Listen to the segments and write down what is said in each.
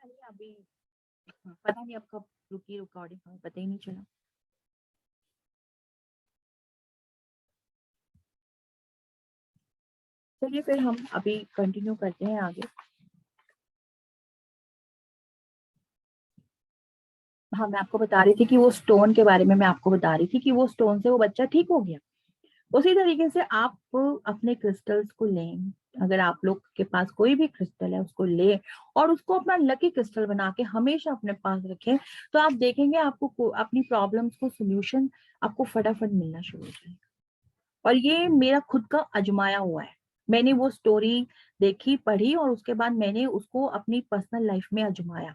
चलिए अभी पता नहीं अब कब रुकी रिकॉर्डिंग, हमें पता ही नहीं चला। चलिए फिर हम अभी कंटिन्यू करते हैं आगे। हाँ, मैं आपको बता रही थी कि वो स्टोन के बारे में मैं आपको बता रही थी कि वो स्टोन से वो बच्चा ठीक हो गया। उसी तरीके से आप अपने क्रिस्टल्स को लें। अगर आप लोग के पास कोई भी क्रिस्टल है उसको ले और उसको अपना लकी क्रिस्टल बना के हमेशा अपने पास रखें, तो आप देखेंगे आपको अपनी प्रॉब्लम्स को सोल्यूशन आपको फटाफट मिलना शुरू हो जाएगा। और ये मेरा खुद का आजमाया हुआ है। मैंने वो स्टोरी देखी, पढ़ी और उसके बाद मैंने उसको अपनी पर्सनल लाइफ में आजमाया।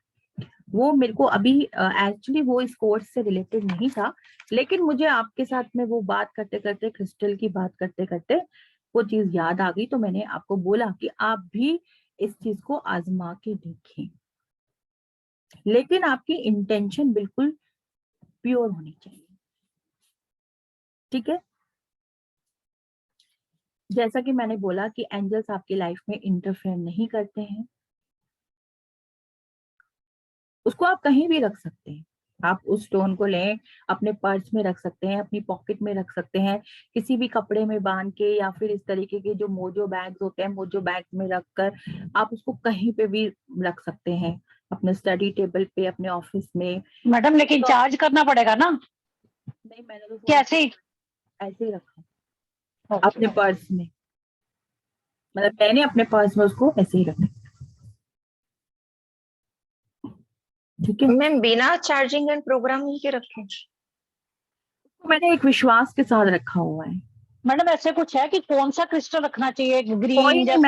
वो मेरे को अभी एक्चुअली वो इस कोर्स से रिलेटेड नहीं था, लेकिन मुझे आपके साथ में वो बात करते करते, क्रिस्टल की बात करते करते वो चीज याद आ गई, तो मैंने आपको बोला कि आप भी इस चीज को आजमा के देखें। लेकिन आपकी इंटेंशन बिल्कुल प्योर होनी चाहिए, ठीक है। जैसा कि मैंने बोला कि एंजल्स आपकी लाइफ में इंटरफेयर नहीं करते हैं। उसको आप कहीं भी रख सकते हैं। आप उस स्टोन को लें, अपने पर्स में रख सकते हैं, अपनी पॉकेट में रख सकते हैं, किसी भी कपड़े में बांध के, या फिर इस तरीके के जो मोजो बैग्स होते हैं, मोजो बैग में रखकर आप उसको कहीं पे भी रख सकते हैं, अपने स्टडी टेबल पे, अपने ऑफिस में। मैडम लेकिन तो चार्ज करना पड़ेगा ना? नहीं, मैंने तो कैसे? ऐसे ही रखा अपने पर्स में। मतलब मैंने अपने पर्स में उसको ऐसे ही रखा, ठीक है। मैम बिना चार्जिंग एंड प्रोग्रामिंग के रखें? तो मैंने एक विश्वास के साथ रखा हुआ है। मैडम ऐसे कुछ है कि कौन सा क्रिस्टल रखना चाहिए? कोई ग्रीन नहीं, जैस्मिन?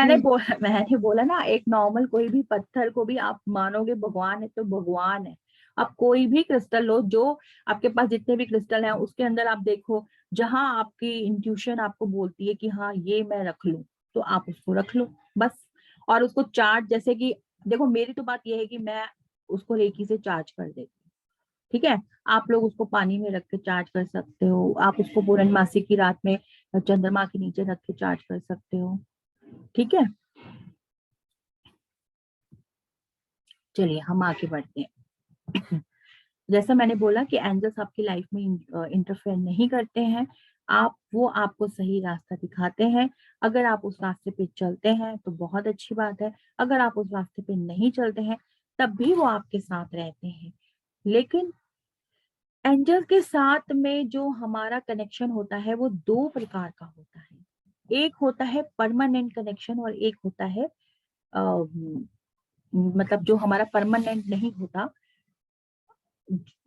मैंने बोला ना, एक नॉर्मल कोई भी पत्थर को भी आप मानोगे भगवान है तो भगवान है। आप कोई भी क्रिस्टल लो, जो आपके पास जितने भी क्रिस्टल हैं उसके अंदर आप देखो, जहां आपकी इंट्यूशन आपको बोलती है कि हाँ ये मैं रख लूं, तो आप उसको रख लो बस। और उसको चार्ज, जैसे कि देखो, मेरी तो बात यह है कि मैं उसको रेकी से चार्ज कर देती हूँ, ठीक है। आप लोग उसको पानी में रख के चार्ज कर सकते हो, आप उसको पूर्णमासी की रात में चंद्रमा के नीचे रख के चार्ज कर सकते हो, ठीक है। चलिए हम आगे बढ़ते हैं। जैसा मैंने बोला कि एंजल्स आपकी लाइफ में इंटरफेयर नहीं करते हैं। वो आपको सही रास्ता दिखाते हैं। अगर आप उस रास्ते पे चलते हैं तो बहुत अच्छी बात है, अगर आप उस रास्ते पे नहीं चलते हैं तब भी वो आपके साथ रहते हैं। लेकिन एंजल के साथ में जो हमारा कनेक्शन होता है वो दो प्रकार का होता है। एक होता है परमानेंट कनेक्शन और एक होता है मतलब जो हमारा परमानेंट नहीं होता,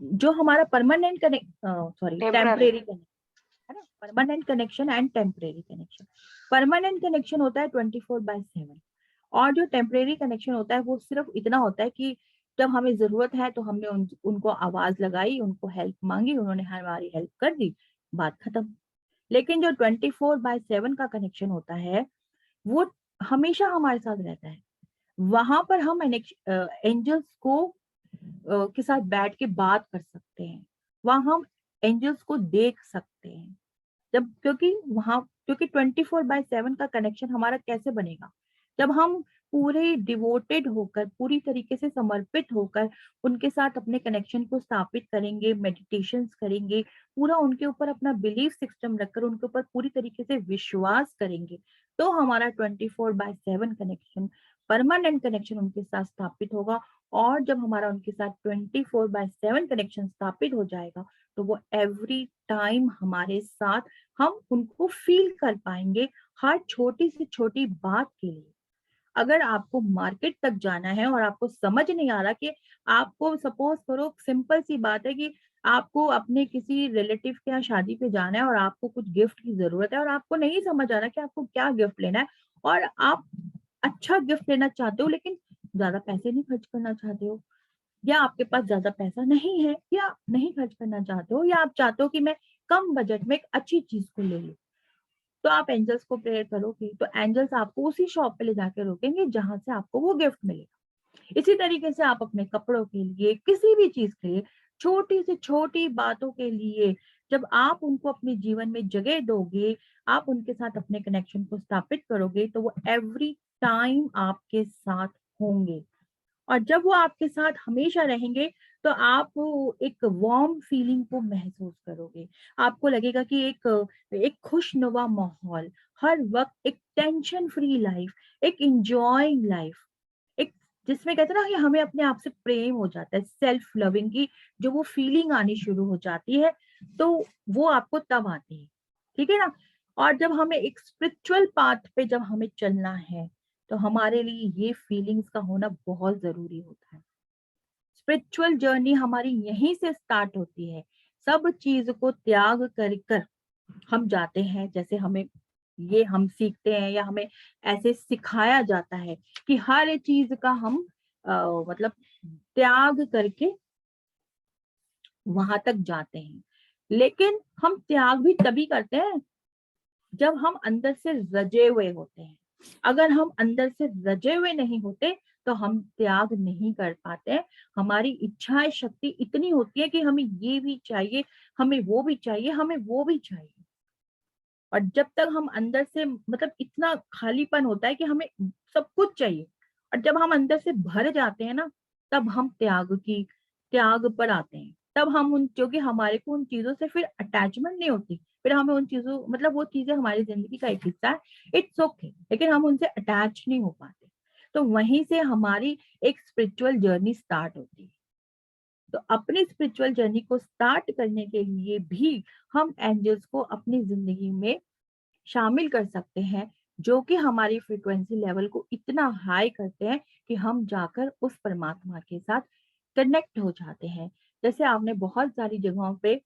जो हमारा परमानेंट टेम्परेरी कनेक्शन है ना। Permanent connection and temporary connection. Permanent connection होता है 24/7, और जो टेम्परेरी कनेक्शन होता है वो सिर्फ इतना होता है कि जब हमें जरूरत है तो हमने उनको आवाज लगाई, उनको हेल्प मांगी, उन्होंने हमारी हेल्प कर दी, बात खत्म। लेकिन जो 24/7 का कनेक्शन होता है वो हमेशा हमारे साथ रहता है। वहां पर हम एंजल्स को के साथ बैठ के बात कर सकते हैं, वहां हम एंजल्स को देख सकते हैं। जब क्योंकि 24/7 का कनेक्शन हमारा कैसे बनेगा? जब हम पूरे डिवोटेड होकर, पूरी तरीके से समर्पित होकर उनके साथ अपने कनेक्शन को स्थापित करेंगे, मेडिटेशंस करेंगे, पूरा उनके ऊपर अपना बिलीफ सिस्टम रखकर उनके ऊपर पूरी तरीके से विश्वास करेंगे, तो हमारा 24/7 कनेक्शन, परमानेंट कनेक्शन उनके साथ स्थापित होगा। और जब हमारा उनके साथ 24/7 कनेक्शन स्थापित हो जाएगा, तो वो एवरी टाइम हमारे साथ, हम उनको फील कर पाएंगे हर छोटी से छोटी बात के लिए। अगर आपको मार्केट तक जाना है और आपको समझ नहीं आ रहा कि आपको, सपोज करो सिंपल सी बात है कि आपको अपने किसी रिलेटिव के यहाँ शादी पे जाना है और आपको कुछ गिफ्ट की जरूरत है और आपको नहीं समझ आ रहा कि आपको क्या गिफ्ट लेना है, और आप अच्छा गिफ्ट लेना चाहते हो लेकिन ज्यादा पैसे नहीं खर्च करना चाहते हो, या आपके पास ज्यादा पैसा नहीं है, या नहीं खर्च करना चाहते हो, या आप चाहते हो कि मैं कम बजट में एक अच्छी चीज को ले लूं, तो आप एंजल्स को प्रेयर करोगे तो एंजल्स आपको उसी शॉप पे ले जाके रोकेंगे जहां से आपको वो गिफ्ट मिलेगा। इसी तरीके से आप अपने कपड़ों के लिए, किसी भी चीज के लिए, छोटी से छोटी बातों के लिए, जब आप उनको अपने जीवन में जगह दोगे, आप उनके साथ अपने कनेक्शन को स्थापित करोगे, तो वो एवरी टाइम आपके साथ होंगे। और जब वो आपके साथ हमेशा रहेंगे तो आप एक वार्म फीलिंग को महसूस करोगे। आपको लगेगा कि एक खुशनुमा माहौल, हर वक्त एक टेंशन फ्री लाइफ, एक एंजॉयिंग लाइफ, एक जिसमें कहते हैं ना कि हमें अपने आप से प्रेम हो जाता है, सेल्फ लविंग की जो वो फीलिंग आनी शुरू हो जाती है, तो वो आपको तब आती है। ठीक है ना? और जब हमें एक स्पिरिचुअल पाथ पे जब हमें चलना है, तो हमारे लिए ये फीलिंग्स का होना बहुत जरूरी होता है। स्पिरिचुअल जर्नी हमारी यहीं से स्टार्ट होती है। सब चीज को त्याग कर कर हम जाते हैं, जैसे हमें ये हम सीखते हैं या हमें ऐसे सिखाया जाता है कि हर चीज का हम मतलब त्याग करके वहां तक जाते हैं। लेकिन हम त्याग भी तभी करते हैं जब हम अंदर से रजे हुए होते हैं। अगर हम अंदर से रजे हुए नहीं होते तो हम त्याग नहीं कर पाते। हमारी इच्छाएं शक्ति इतनी होती है कि हमें ये भी चाहिए, हमें वो भी चाहिए, हमें वो भी चाहिए। और जब तक हम अंदर से मतलब इतना खालीपन होता है कि हमें सब कुछ चाहिए, और जब हम अंदर से भर जाते हैं ना, तब हम त्याग पर आते हैं। तब हम उन क्योंकि हमारे को उन चीजों से फिर अटैचमेंट नहीं होती, फिर हमें उन चीजों मतलब वो चीजें हमारी जिंदगी का एक हिस्सा है, इट्स ओके, लेकिन हम उनसे अटैच नहीं हो पाते। तो वहीं से हमारी एक स्पिरिचुअल जर्नी स्टार्ट होती है। तो अपनी स्पिरिचुअल जर्नी को स्टार्ट करने के लिए भी हम एंजल्स को अपनी जिंदगी में शामिल कर सकते हैं, जो कि हमारी फ्रीक्वेंसी लेवल को इतना हाई करते हैं कि हम जाकर उस परमात्मा के साथ कनेक्ट हो जाते हैं। जैसे आपने बहुत सारी जगहों पे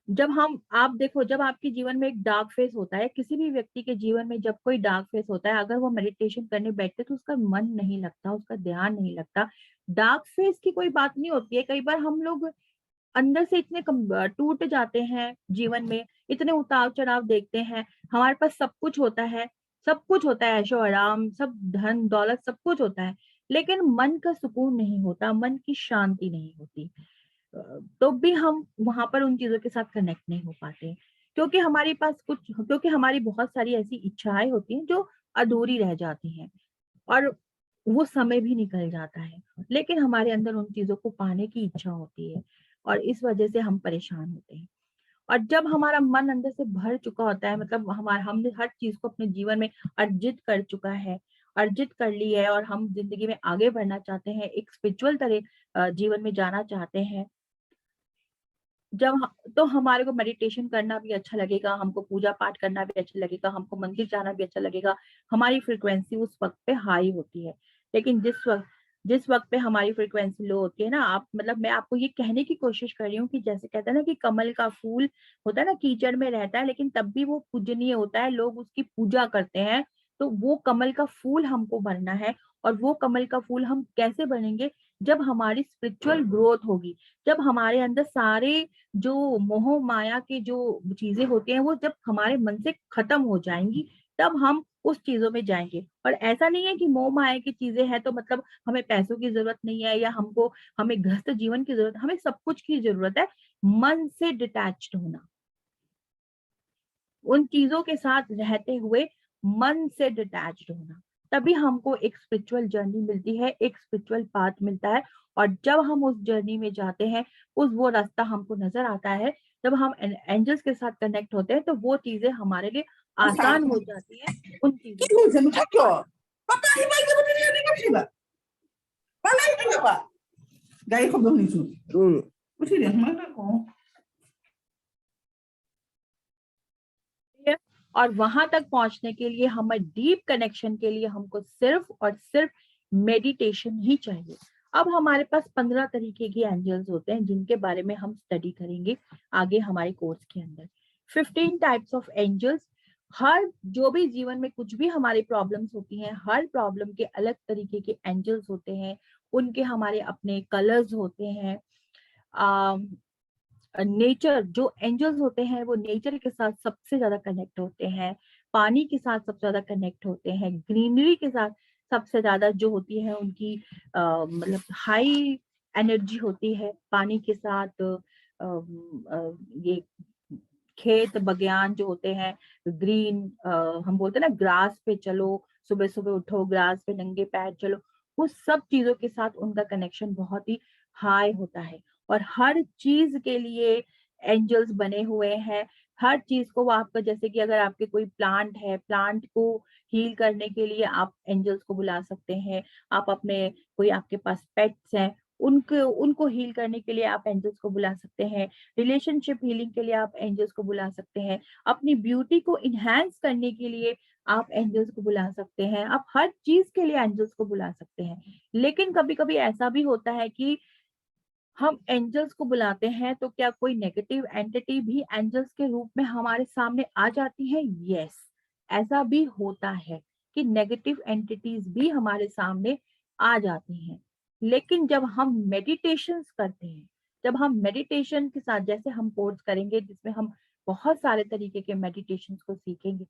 जब हम आप देखो, जब आपके जीवन में एक डार्क फेस होता है, किसी भी व्यक्ति के जीवन में जब कोई डार्क फेस होता है, अगर वो मेडिटेशन करने बैठते तो उसका मन नहीं लगता, उसका ध्यान नहीं लगता। डार्क फेस की कोई बात नहीं होती है, कई बार हम लोग अंदर से इतने टूट जाते हैं जीवन में, इतने उतार चढ़ाव देखते हैं, हमारे पास सब कुछ होता है, सब कुछ होता है, ऐशो आराम, सब धन दौलत सब कुछ होता है, लेकिन मन का सुकून नहीं होता, मन की शांति नहीं होती। तो भी हम वहां पर उन चीजों के साथ कनेक्ट नहीं हो पाते, क्योंकि क्योंकि हमारी बहुत सारी ऐसी इच्छाएं होती हैं जो अधूरी रह जाती हैं, और वो समय भी निकल जाता है, लेकिन हमारे अंदर उन चीजों को पाने की इच्छा होती है, और इस वजह से हम परेशान होते हैं। और जब हमारा मन अंदर से भर चुका होता है, मतलब हमारा हमने हर चीज को अपने जीवन में अर्जित कर चुका है, अर्जित कर ली है, और हम जिंदगी में आगे बढ़ना चाहते हैं, एक स्पिरिचुअल तरह जीवन में जाना चाहते हैं, तो हमारे को मेडिटेशन करना भी अच्छा लगेगा, हमको पूजा पाठ करना भी अच्छा लगेगा, हमको मंदिर जाना भी अच्छा लगेगा। हमारी फ्रिक्वेंसी उस वक्त पे हाई होती है। लेकिन जिस वक्त पे हमारी फ्रिक्वेंसी लो होती है ना, आप मतलब मैं आपको ये कहने की कोशिश कर रही हूँ कि जैसे कहते हैं ना कि कमल का फूल होता है ना, कीचड़ में रहता है लेकिन तब भी वो पूजनीय होता है, लोग उसकी पूजा करते हैं। तो वो कमल का फूल हमको बनना है। और वो कमल का फूल हम कैसे बनेंगे? जब हमारी स्पिरिचुअल ग्रोथ होगी, जब हमारे अंदर सारे जो मोह माया की जो चीजें होती हैं वो जब हमारे मन से खत्म हो जाएंगी, तब हम उस चीजों में जाएंगे। और ऐसा नहीं है कि मोह माया की चीजें हैं तो मतलब हमें पैसों की जरूरत नहीं है, या हमें गृहस्थ जीवन की जरूरत, हमें सब कुछ की जरूरत है। मन से डिटैच्ड होना, उन चीजों के साथ रहते हुए मन से डिटैच्ड होना, तभी हमको एक स्पिरिचुअल जर्नी मिलती है, एक स्पिरिचुअल पाथ मिलता है। और जब हम उस जर्नी में जाते हैं, वो रास्ता हमको नजर आता है, जब हम एंजल्स के साथ कनेक्ट होते हैं, तो वो चीजें हमारे लिए आसान हो जाती है। उन चीजों কি হয়েছে থাকো পাপা হিমাই দেবো দিলে দিকে ছিল পালাই তো বাবা গাই খবর নিছু বুঝি রে মাটা কো है। और वहां तक पहुंचने के लिए, हमें डीप कनेक्शन के लिए, हमको सिर्फ और सिर्फ मेडिटेशन ही चाहिए। अब हमारे पास 15 तरीके के एंजल्स होते हैं जिनके बारे में हम स्टडी करेंगे आगे हमारे कोर्स के अंदर। 15 टाइप्स ऑफ एंजल्स। हर जो भी जीवन में कुछ भी हमारी प्रॉब्लम्स होती हैं, हर प्रॉब्लम के अलग तरीके के एंजल्स होते हैं, उनके हमारे अपने कलर्स होते हैं। नेचर, जो एंजल्स होते हैं वो नेचर के साथ सबसे ज्यादा कनेक्ट होते हैं, पानी के साथ सबसे ज्यादा कनेक्ट होते हैं, ग्रीनरी के साथ सबसे ज्यादा जो होती है उनकी मतलब हाई एनर्जी होती है। पानी के साथ ये खेत बगियान जो होते हैं, ग्रीन, हम बोलते हैं ना ग्रास पे चलो, सुबह सुबह उठो ग्रास पे नंगे पैर चलो, उस सब चीजों के साथ उनका कनेक्शन बहुत ही हाई होता है। और हर चीज के लिए एंजल्स बने हुए हैं। हर चीज को वो आपका, जैसे कि अगर आपके कोई प्लांट है, प्लांट को हील करने के लिए आप एंजल्स को बुला सकते हैं। आप अपने, कोई आपके पास पेट्स हैं, उनको हील करने के लिए आप एंजल्स को बुला सकते हैं। रिलेशनशिप हीलिंग के लिए आप एंजल्स को बुला सकते हैं। अपनी ब्यूटी को इनहैंस करने के लिए आप एंजल्स को बुला सकते हैं। आप हर चीज के लिए एंजल्स को बुला सकते हैं। लेकिन कभी कभी ऐसा भी होता है कि हम एंजल्स को बुलाते हैं तो क्या कोई नेगेटिव एंटिटी भी एंजल्स के रूप में हमारे सामने आ जाती है? यस, ऐसा भी होता है कि नेगेटिव एंटिटीज भी हमारे सामने आ जाती हैं। लेकिन जब हम मेडिटेशंस करते हैं, जब हम मेडिटेशन के साथ, जैसे हम कोर्स करेंगे जिसमें हम बहुत सारे तरीके के मेडिटेशंस को सीखेंगे,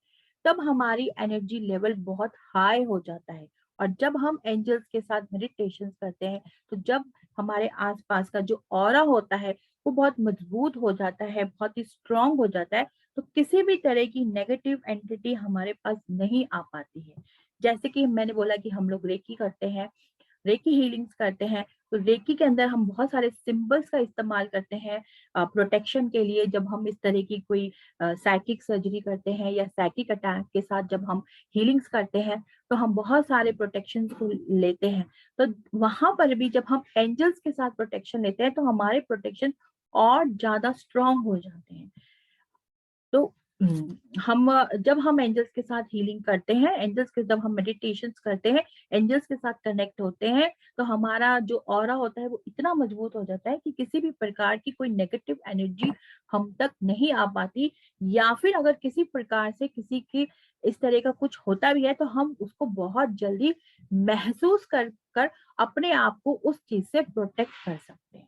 तब हमारी एनर्जी लेवल बहुत हाई हो जाता है। और जब हम एंजल्स के साथ मेडिटेशन करते हैं, तो जब हमारे आसपास का जो ऑरा होता है वो बहुत मजबूत हो जाता है, बहुत ही स्ट्रांग हो जाता है, तो किसी भी तरह की नेगेटिव एंटिटी हमारे पास नहीं आ पाती है। जैसे कि मैंने बोला कि हम लोग रेकी करते हैं, रेकी हीलिंग्स करते हैं, तो रेकी के अंदर हम बहुत सारे सिंबल्स का इस्तेमाल करते हैं प्रोटेक्शन के लिए। जब हम इस तरह की कोई साइकिक सर्जरी करते हैं या साइकिक अटैक के साथ जब हम हीलिंग्स करते हैं, तो हम बहुत सारे प्रोटेक्शन को लेते हैं। तो वहां पर भी जब हम एंजल्स के साथ प्रोटेक्शन लेते हैं तो हमारे प्रोटेक्शन और ज्यादा स्ट्रांग हो जाते हैं। तो हम जब हम एंजल्स के साथ हीलिंग करते हैं, एंजल्स के जब हम मेडिटेशंस करते हैं, एंजल्स के साथ कनेक्ट होते हैं, तो हमारा जो ऑरा होता है वो इतना मजबूत हो जाता है कि किसी भी प्रकार की कोई नेगेटिव एनर्जी हम तक नहीं आ पाती। या फिर अगर किसी प्रकार से किसी की इस तरह का कुछ होता भी है तो हम उसको बहुत जल्दी महसूस कर कर अपने आप को उस चीज से प्रोटेक्ट कर सकते हैं।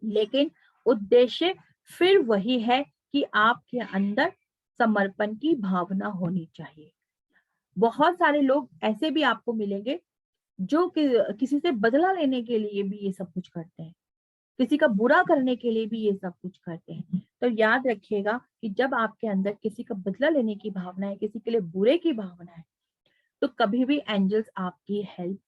लेकिन उद्देश्य फिर वही है कि आपके अंदर समर्पण की भावना होनी चाहिए। बहुत सारे लोग ऐसे भी आपको मिलेंगे जो किसी से बदला लेने के लिए भी ये सब कुछ करते हैं, किसी का बुरा करने के लिए भी ये सब कुछ करते हैं। तो याद रखिएगा कि जब आपके अंदर किसी का बदला लेने की भावना है, किसी के लिए बुरे की भावना है, तो कभी भी एंजल्स आपकी हेल्प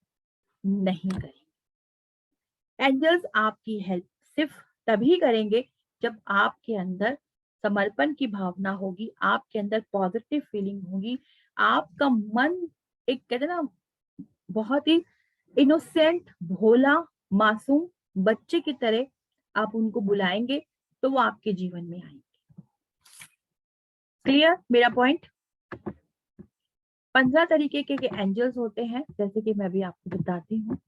नहीं करेंगे। एंजल्स आपकी हेल्प सिर्फ तभी करेंगे जब आपके अंदर समर्पण की भावना होगी, आपके अंदर पॉजिटिव फीलिंग होगी, आपका मन एक, कहते ना, बहुत ही इनोसेंट, भोला, मासूम बच्चे की तरह आप उनको बुलाएंगे तो वो आपके जीवन में आएंगे। क्लियर मेरा पॉइंट? 15 तरीके के एंजल्स होते हैं, जैसे कि मैं भी आपको बताती हूँ।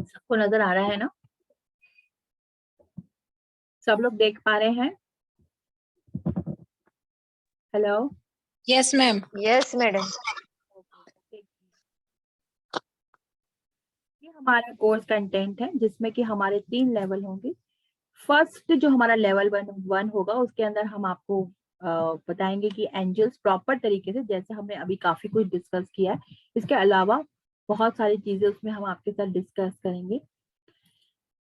सबको नजर आ रहा है ना? सब लोग देख पा रहे हैं? Hello? Yes ma'am. Yes madam. ये हमारा कोर्स कंटेंट है जिसमें कि हमारे 3 लेवल होंगे। फर्स्ट जो हमारा लेवल 1 होगा, उसके अंदर हम आपको बताएंगे कि एंजल्स प्रॉपर तरीके से, जैसे हमने अभी काफी कुछ डिस्कस किया है, इसके अलावा बहुत सारी चीजें उसमें हम आपके साथ डिस्कस करेंगे।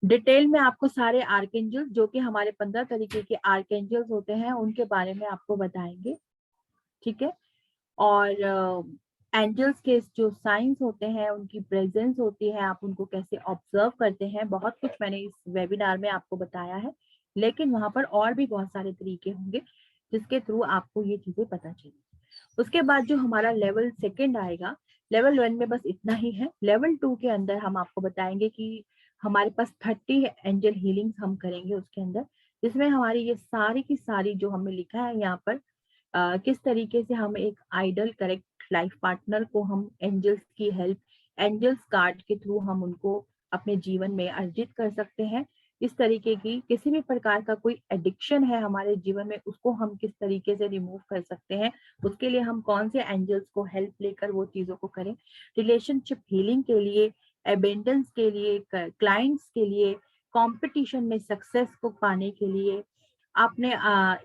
डिटेल में आपको सारे आर्कएंजल्स, जो कि हमारे 15 तरीके के आर्कएंजल्स होते हैं, उनके बारे में आपको बताएंगे। ठीक है? और एंजल्स के जो साइंस होते हैं, उनकी प्रेजेंस होती है, आप उनको कैसे ऑब्जर्व करते हैं, बहुत कुछ मैंने इस वेबिनार में आपको बताया है। लेकिन वहां पर और भी बहुत सारे तरीके होंगे जिसके थ्रू आपको ये चीजें पता चलेगी। उसके बाद जो हमारा लेवल 2 आएगा, लेवल 1 में बस इतना ही है। लेवल 2 के अंदर हम आपको बताएंगे कि हमारे पास 30 एंजल हीलिंग्स हम करेंगे उसके अंदर, जिसमें हमारी ये सारी की सारी जो हमने लिखा है यहाँ पर, किस तरीके से हम एक आइडल करेक्ट लाइफ पार्टनर को हम एंजल्स की हेल्प, एंजल्स कार्ड के थ्रू हम उनको अपने जीवन में अर्जित कर सकते हैं। इस तरीके की किसी भी प्रकार का कोई एडिक्शन है हमारे जीवन में, उसको हम किस तरीके से रिमूव कर सकते हैं, उसके लिए हम कौन से एंजल्स को हेल्प लेकर वो चीजों को करें। रिलेशनशिप हीलिंग के लिए, एबेंडेंस के लिए, क्लाइंट्स के लिए, कंपटीशन में सक्सेस को पाने के लिए, आपने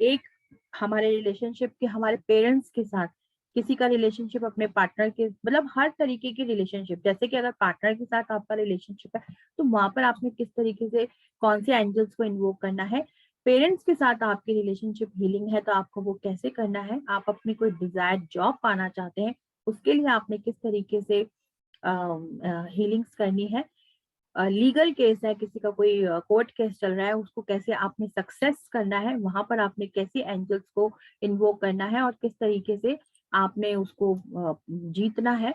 एक हमारे रिलेशनशिप के, हमारे पेरेंट्स के साथ, किसी का रिलेशनशिप अपने पार्टनर के, मतलब हर तरीके की रिलेशनशिप। जैसे कि अगर पार्टनर के साथ आपका रिलेशनशिप है तो वहां पर आपने किस तरीके से कौन से एंजल्स को इन्वोक करना है। पेरेंट्स के साथ आपकी रिलेशनशिप हीलिंग है तो आपको वो कैसे करना है। आप अपनी कोई डिजायर्ड जॉब पाना चाहते हैं, उसके लिए आपने किस तरीके से हीलिंग्स करनी है। लीगल केस है, किसी का कोई कोर्ट केस चल रहा है, उसको कैसे आपने सक्सेस करना है, वहां पर आपने कैसे एंजल्स को इन्वोक करना है और किस तरीके से आपने उसको जीतना है,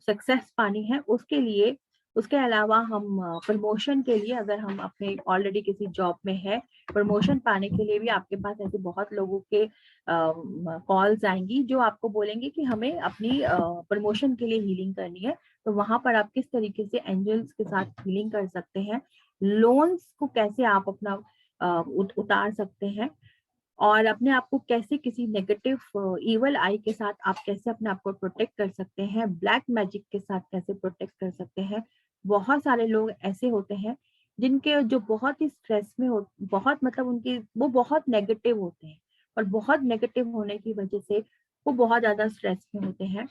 सक्सेस पानी है उसके लिए। उसके अलावा हम प्रमोशन के लिए, अगर हम अपने ऑलरेडी किसी जॉब में है, प्रमोशन पाने के लिए भी आपके पास ऐसे बहुत लोगों के कॉल्स आएंगी जो आपको बोलेंगे कि हमें अपनी प्रमोशन के लिए हीलिंग करनी है। तो वहां पर आप किस तरीके से एंजल्स के साथ हीलिंग कर सकते हैं। लोन्स को कैसे आप अपना उतार सकते हैं, और अपने आप को कैसे किसी नेगेटिव इवल आई के साथ आप कैसे अपने आप को प्रोटेक्ट कर सकते हैं, ब्लैक मैजिक के साथ कैसे प्रोटेक्ट कर सकते हैं। बहुत सारे लोग ऐसे होते हैं जिनके जो बहुत ही स्ट्रेस में हो, बहुत मतलब उनकी वो बहुत नेगेटिव होते हैं, और बहुत नेगेटिव होने की वजह से वो बहुत ज्यादा स्ट्रेस में होते हैं।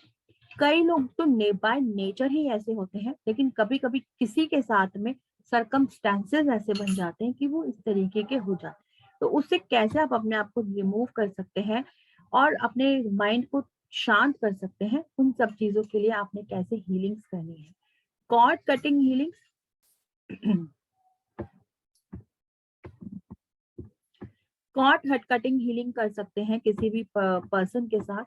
कई लोग तो बाय नेचर ही ऐसे होते हैं, लेकिन कभी कभी किसी के साथ में सरकमस्टेंसेस ऐसे बन जाते हैं कि वो इस तरीके के हो जाते हैं। तो उससे कैसे आप अपने आप को रिमूव कर सकते हैं और अपने माइंड को शांत कर सकते हैं, उन सब चीजों के लिए आपने कैसे हीलिंग्स करनी है। कॉर्ड कटिंग हीलिंग्स, कॉर्ड हट कटिंग हीलिंग कर सकते हैं किसी भी पर्सन के साथ।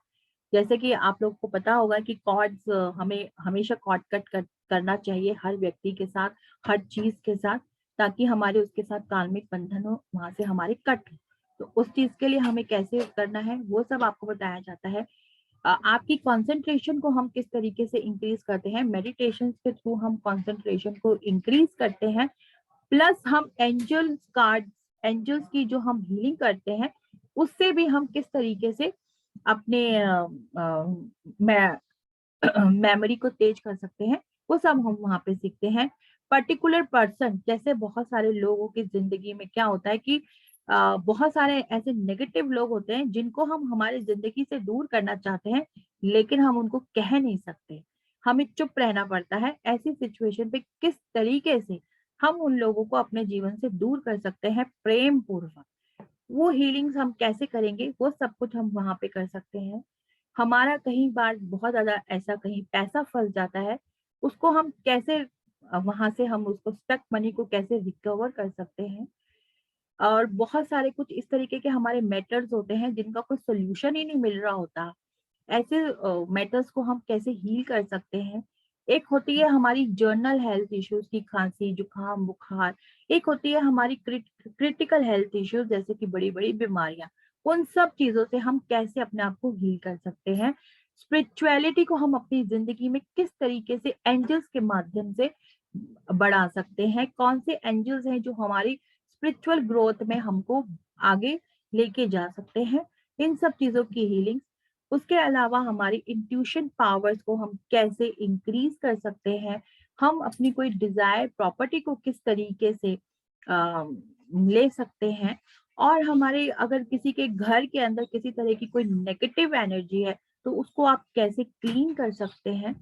जैसे कि आप लोग को पता होगा कि कॉर्ड्स, हमें हमेशा कॉर्ड कट करना चाहिए हर व्यक्ति के साथ, हर चीज के साथ, ताकि हमारे उसके साथ कार्मिक बंधन हो, वहां से हमारे कट। तो उस चीज के लिए हमें कैसे करना है वो सब आपको बताया जाता है। आपकी कंसंट्रेशन को हम किस तरीके से इंक्रीज करते हैं, मेडिटेशन के थ्रू हम कंसंट्रेशन को इंक्रीज करते हैं। प्लस हम एंजल्स कार्ड, एंजल्स की जो हम हीलिंग करते हैं, उससे भी हम किस तरीके से अपने मेमोरी को तेज कर सकते हैं, वो सब हम वहां पे सीखते हैं। पर्टिकुलर पर्सन, जैसे बहुत सारे लोगों की जिंदगी में क्या होता है कि बहुत सारे ऐसे नेगेटिव लोग होते हैं जिनको हम हमारे जिंदगी से दूर करना चाहते हैं, लेकिन हम उनको कह नहीं सकते, हमें चुप रहना पड़ता है। ऐसी सिचुएशन पे किस तरीके से हम उन लोगों को अपने जीवन से दूर कर सकते हैं प्रेम पूर्वक, वो हीलिंग्स हम कैसे करेंगे, वो सब कुछ हम वहां पे कर सकते हैं। हमारा कहीं बार बहुत ज्यादा ऐसा कहीं पैसा फंस जाता है, उसको हम कैसे वहां से हम उसको स्टक मनी को कैसे रिकवर कर सकते हैं। और बहुत सारे कुछ इस तरीके के हमारे मैटर्स होते हैं जिनका कोई सोल्यूशन ही नहीं मिल रहा होता, ऐसे मैटर्स को हम कैसे हील कर सकते हैं। एक होती है हमारी जर्नल हेल्थ इश्यूज की खांसी जुकाम बुखार, एक होती है हमारी क्रिटिकल हेल्थ इश्यूज जैसे कि बड़ी बड़ी बीमारियां। उन सब चीजों से हम कैसे अपने आप को हील कर सकते हैं। स्पिरिचुअलिटी को हम अपनी जिंदगी में किस तरीके से एंजल्स के माध्यम से बढ़ा सकते हैं, कौन से एंजल्स हैं जो हमारी स्पिरिचुअल ग्रोथ में हमको आगे लेके जा सकते हैं, इन सब चीजों की हीलिंग। उसके अलावा हमारी इंट्यूशन पावर्स को हम कैसे इंक्रीज कर सकते हैं, हम अपनी कोई डिजायर प्रॉपर्टी को किस तरीके से ले सकते हैं, और हमारे अगर किसी के घर के अंदर किसी तरह की कोई नेगेटिव एनर्जी है तो उसको आप कैसे क्लीन कर सकते हैं।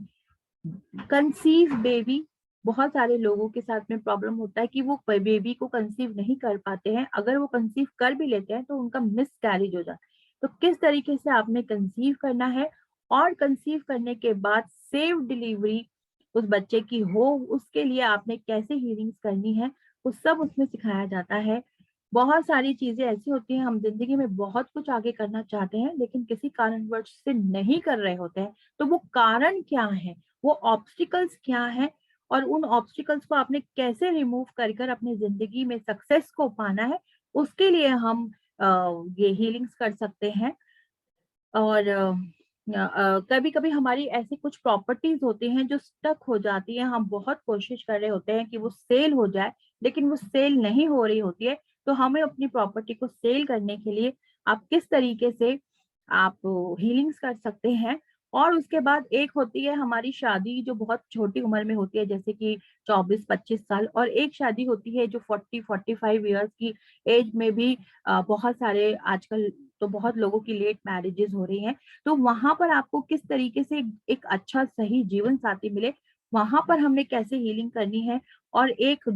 कंसीव बेबी, बहुत सारे लोगों के साथ में प्रॉब्लम होता है कि वो बेबी को कंसीव नहीं कर पाते हैं, अगर वो कंसीव कर भी लेते हैं तो उनका मिस कैरेज हो जाता है। तो किस तरीके से आपने कंसीव करना है, और कंसीव करने के बाद सेफ डिलीवरी उस बच्चे की हो, उसके लिए आपने कैसे हीलिंग्स करनी है, वो सब उसमें सिखाया जाता है। बहुत सारी चीजें ऐसी होती हैं, हम जिंदगी में बहुत कुछ आगे करना चाहते हैं लेकिन किसी कारणवश से नहीं कर रहे होते हैं। तो वो कारण क्या है, वो ऑब्स्टिकल्स क्या है, और उन ऑब्स्टिकल्स को आपने कैसे रिमूव कर अपनी जिंदगी में सक्सेस को पाना है, उसके लिए हम ये हीलिंग्स कर सकते हैं। और कभी कभी हमारी ऐसी कुछ प्रॉपर्टीज होती हैं जो स्टक हो जाती हैं, हम बहुत कोशिश कर रहे होते हैं कि वो सेल हो जाए, लेकिन वो सेल नहीं हो रही होती है। तो हमें अपनी प्रॉपर्टी को सेल करने के लिए आप किस तरीके से आप हीलिंग्स कर सकते हैं। और उसके बाद एक होती है हमारी शादी जो बहुत छोटी उम्र में होती है, जैसे कि 24-25 साल, और एक शादी होती है जो 40-45 ईयर्स की एज में भी बहुत सारे आजकल तो बहुत लोगों की लेट मैरिजेस हो रही हैं, तो वहां पर आपको किस तरीके से एक अच्छा सही जीवन साथी मिले, वहां पर हमने कैसे हीलिंग करनी है। और एक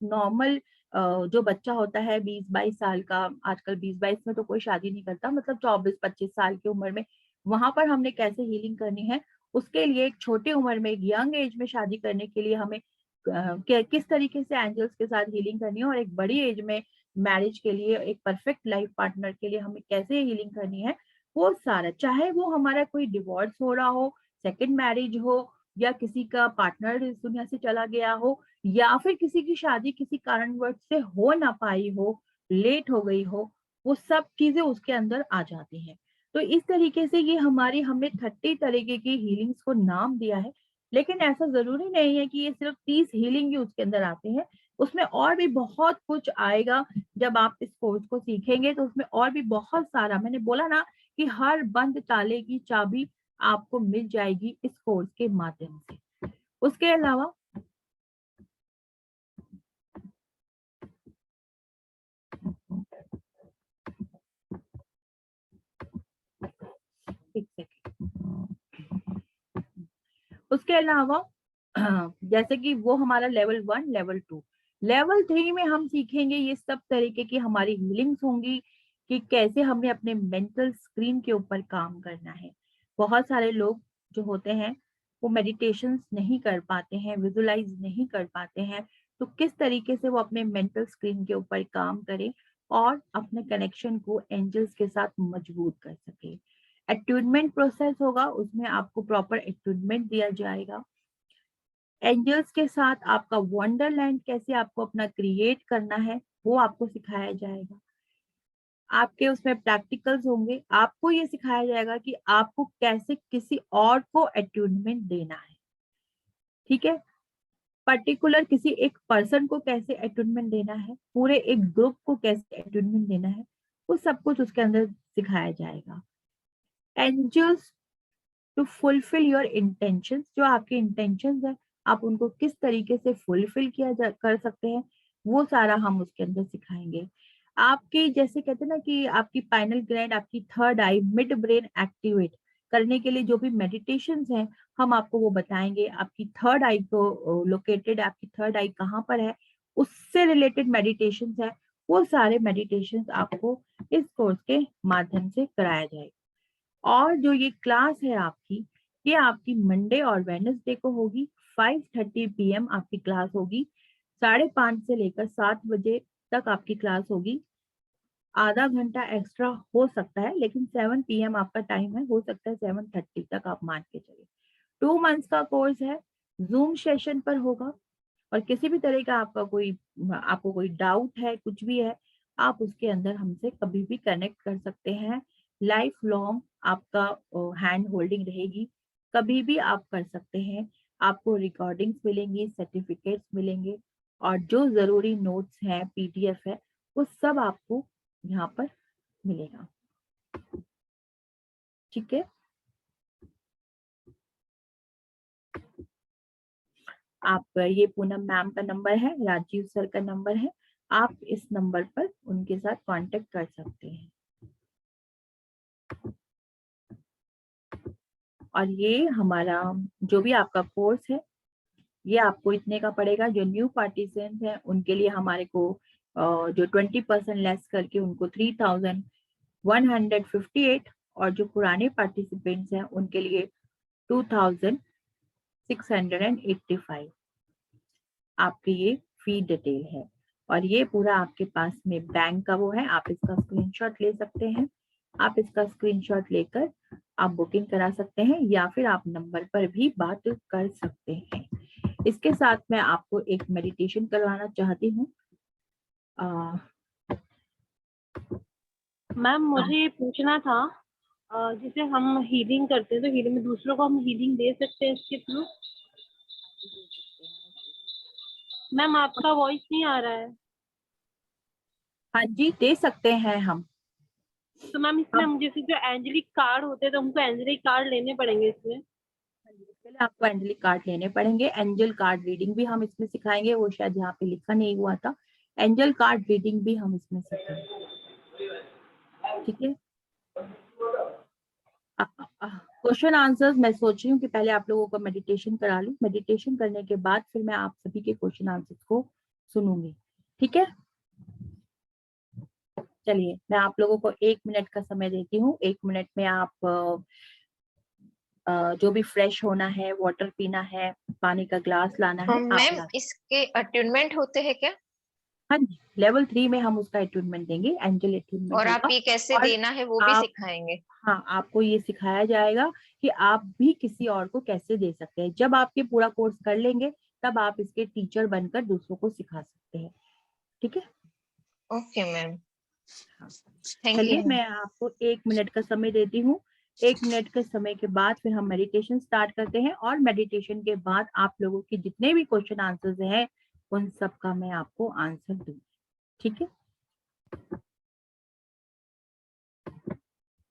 नॉर्मल जो बच्चा होता है 20-22 साल का, आजकल 20-22 में तो कोई शादी नहीं करता, मतलब 24-25 साल की उम्र में, वहां पर हमने कैसे हीलिंग करनी है, उसके लिए एक छोटी उम्र में, एक यंग एज में शादी करने के लिए हमें किस तरीके से एंजल्स के साथ हीलिंग करनी है, और एक बड़ी एज में मैरिज के लिए, एक परफेक्ट लाइफ पार्टनर के लिए हमें कैसे हीलिंग करनी है, वो सारा, चाहे वो हमारा कोई डिवोर्स हो रहा हो, सेकंड मैरिज हो, या किसी का पार्टनर इस दुनिया से चला गया हो, या फिर किसी की शादी किसी कारणवश से हो ना पाई हो, लेट हो गई हो, वो सब चीजें उसके अंदर आ जाती हैं। तो इस तरीके से ये हमने 30 तरीके की हीलिंग्स को नाम दिया है, लेकिन ऐसा जरूरी नहीं है कि ये सिर्फ 30 हीलिंग ही उसके अंदर आते हैं, उसमें और भी बहुत कुछ आएगा। जब आप इस कोर्स को सीखेंगे तो उसमें और भी बहुत सारा, मैंने बोला ना कि हर बंद ताले की चाबी आपको मिल जाएगी इस कोर्स के माध्यम से। उसके अलावा एक सेकंड, उसके अलावा जैसे कि वो हमारा लेवल 1, लेवल 2, लेवल 3 में हम सीखेंगे ये सब तरीके की हमारी हीलिंग्स होंगी कि कैसे हमें अपने मेंटल स्क्रीन के ऊपर काम करना है। बहुत सारे लोग जो होते हैं वो मेडिटेशंस नहीं कर पाते हैं, विजुलाइज नहीं कर पाते हैं, तो किस तरीके से वो अपने मेंटल स्क्रीन के ऊपर काम करें और अपने कनेक्शन को एंजल्स के साथ मजबूत कर सके। अट्यूनमेंट प्रोसेस होगा, उसमें आपको प्रॉपर अट्यूनमेंट दिया जाएगा। एंजल्स के साथ आपका वंडरलैंड कैसे आपको अपना क्रिएट करना है वो आपको सिखाया जाएगा। आपके उसमें प्रैक्टिकल्स होंगे, आपको ये सिखाया जाएगा कि आपको कैसे किसी और को अट्यूनमेंट देना है, ठीक है, पर्टिकुलर किसी एक पर्सन को कैसे अट्यूनमेंट देना है, पूरे एक ग्रुप को कैसे अट्यूनमेंट देना है, वो सब कुछ उसके अंदर सिखाया जाएगा। Angels to fulfil your intentions, जो आपके इंटेंशंस है आप उनको किस तरीके से फुलफिल कर सकते हैं, वो सारा हम उसके अंदर सिखाएंगे। आपकी जैसे कहते हैं ना कि आपकी पाइनल ग्लैंड, आपकी थर्ड आई, मिड ब्रेन एक्टिवेट करने के लिए जो भी मेडिटेशंस हैं हम आपको वो बताएंगे। आपकी थर्ड आई को लोकेटेड, आपकी थर्ड आई कहाँ पर है, उससे रिलेटेड मेडिटेशंस है, वो सारे मेडिटेशंस आपको इस कोर्स के माध्यम से कराया जाएगा। और जो ये क्लास है आपकी, ये आपकी मंडे और वेडनेसडे को होगी। 5:30 PM आपकी क्लास होगी, 5:30 से लेकर 7 बजे तक आपकी क्लास होगी। आधा घंटा एक्स्ट्रा हो सकता है, लेकिन 7 PM आपका टाइम है, हो सकता है 7:30 तक आप मान के चलिए। 2 मंथ्स का कोर्स है, जूम सेशन पर होगा। और किसी भी तरह का आपको कोई डाउट है, कुछ भी है, आप उसके अंदर हमसे कभी भी कनेक्ट कर सकते हैं। लाइफ लॉन्ग आपका हैंड होल्डिंग रहेगी, कभी भी आप कर सकते हैं। आपको रिकॉर्डिंग्स मिलेंगी, सर्टिफिकेट्स मिलेंगे, और जो जरूरी नोट्स हैं, PDF है, वो सब आपको यहाँ पर मिलेगा, ठीक है। आप ये पूनम मैम का नंबर है, राजीव सर का नंबर है, आप इस नंबर पर उनके साथ कांटेक्ट कर सकते हैं। और ये हमारा जो भी आपका कोर्स है, ये आपको इतने का पड़ेगा। जो न्यू पार्टिसिपेंट्स हैं उनके लिए हमारे को जो 20% लेस करके उनको 3,158, और जो पुराने पार्टिसिपेंट्स हैं उनके लिए 2,685 आपकी ये फी डिटेल है। और ये पूरा आपके पास में बैंक का वो है, आप इसका स्क्रीनशॉट ले सकते हैं। आप इसका स्क्रीनशॉट लेकर आप बुकिंग करा सकते हैं, या फिर आप नंबर पर भी बात कर सकते हैं। इसके साथ मैं आपको एक मेडिटेशन करवाना चाहती हूँ। मैम मुझे ये पूछना था, जैसे हम हीलिंग करते हैं तो हीलिंग में दूसरों को हम हीलिंग दे सकते हैं इसके थ्रू? मैम आपका वॉइस नहीं आ रहा है। हाँ जी, दे सकते हैं हम। तो मैम इसमें जैसे जो एंजेलिक कार्ड होते हैं तो हमको एंजेलिक कार्ड लेने पड़ेंगे इसमें? इसके लिए आपको एंजेलिक कार्ड लेने पड़ेंगे। एंजल कार्ड रीडिंग भी हम इसमें सिखाएंगे, वो शायद यहाँ पे लिखा नहीं हुआ था। एंजल कार्ड रीडिंग भी हम इसमें सिखाएंगे, ठीक है। क्वेश्चन आंसर्स मैं सोच रही हूँ कि पहले आप लोगों को मेडिटेशन करा लूं, मेडिटेशन करने के बाद फिर मैं आप सभी के क्वेश्चन आंसर्स को सुनूंगी, ठीक है। चलिए मैं आप लोगों को 1 मिनट का समय देती हूँ। 1 मिनट में आप जो भी फ्रेश होना है, वाटर पीना है, पानी का ग्लास लाना है, आप मैम ला। इसके अट्यूनमेंट होते हैं क्या? हाँ जी, लेवल 3 में हम उसका अट्यूनमेंट देंगे, एंजल अट्यूनमेंट और आप होगा। ये कैसे और देना है वो भी आप, सिखाएंगे? हाँ, आपको ये सिखाया जाएगा कि आप भी किसी और को कैसे दे सकते हैं। जब आप ये पूरा कोर्स कर लेंगे तब आप इसके टीचर बनकर दूसरों को सिखा सकते हैं, ठीक है। ओके मैम, हाँ, थैंक चलिए यू। मैं आपको 1 मिनट का समय देती हूँ। 1 मिनट के समय के बाद फिर हम मेडिटेशन स्टार्ट करते हैं, और मेडिटेशन के बाद आप लोगों के जितने भी क्वेश्चन आंसर्स हैं उन सब का मैं आपको आंसर दूंगी, ठीक है।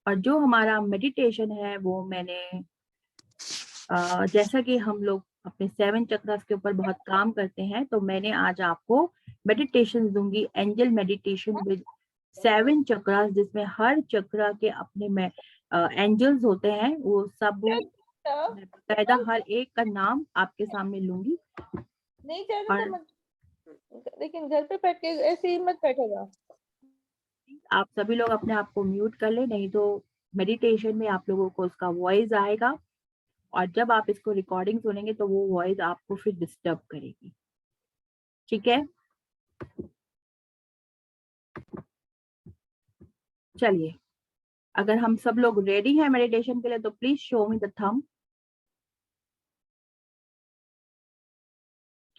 और जो हमारा मेडिटेशन है वो मैंने जैसा कि हम लोग अपने 7 चक्रास के ऊपर बहुत काम करते हैं, तो मैंने आज आपको मेडिटेशन दूंगी, एंजल मेडिटेशन विद 7 चक्रास, जिसमें हर चक्रा के अपने में एंजल्स होते हैं। वो सब मैं बकायदा हर एक का नाम आपके सामने लूंगी। नहीं चाहता और तो मत, लेकिन घर पे बैठ के ऐसे ही मत बैठेगा। आप सभी लोग अपने आप को म्यूट कर ले, नहीं तो मेडिटेशन में आप लोगों को उसका वॉइस आएगा, और जब आप इसको रिकॉर्डिंग सुनेंगे तो वो वॉइस आपको फिर डिस्टर्ब करेगी, ठीक है। चलिए, अगर हम सब लोग रेडी हैं मेडिटेशन के लिए तो please show me the thumb.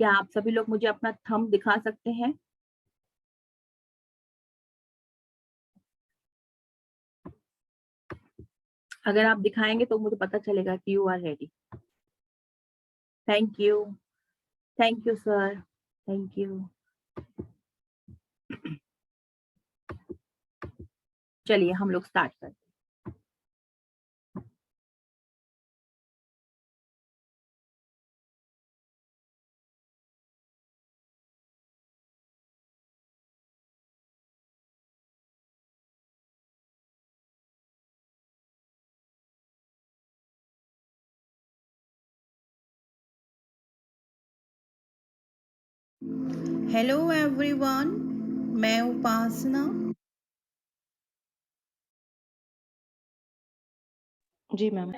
क्या आप सभी लोग मुझे अपना थंब दिखा सकते हैं? अगर आप दिखाएंगे तो मुझे पता चलेगा कि you are ready. Thank you, thank you sir, thank you. चलिए हम लोग स्टार्ट करते हैं। हेलो एवरीवन, मैं उपासना। जी मैम।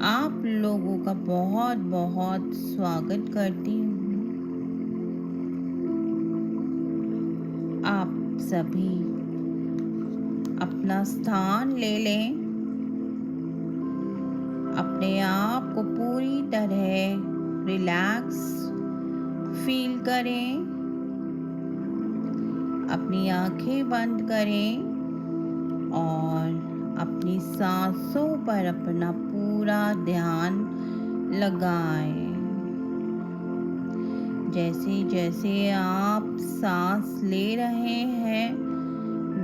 आप लोगों का बहुत बहुत स्वागत करती हूँ। आप सभी अपना स्थान ले लें, अपने आप को पूरी तरह रिलैक्स फील करें, अपनी आंखें बंद करें और अपनी सांसों पर अपना पूरा ध्यान लगाएं। जैसे जैसे आप सांस ले रहे हैं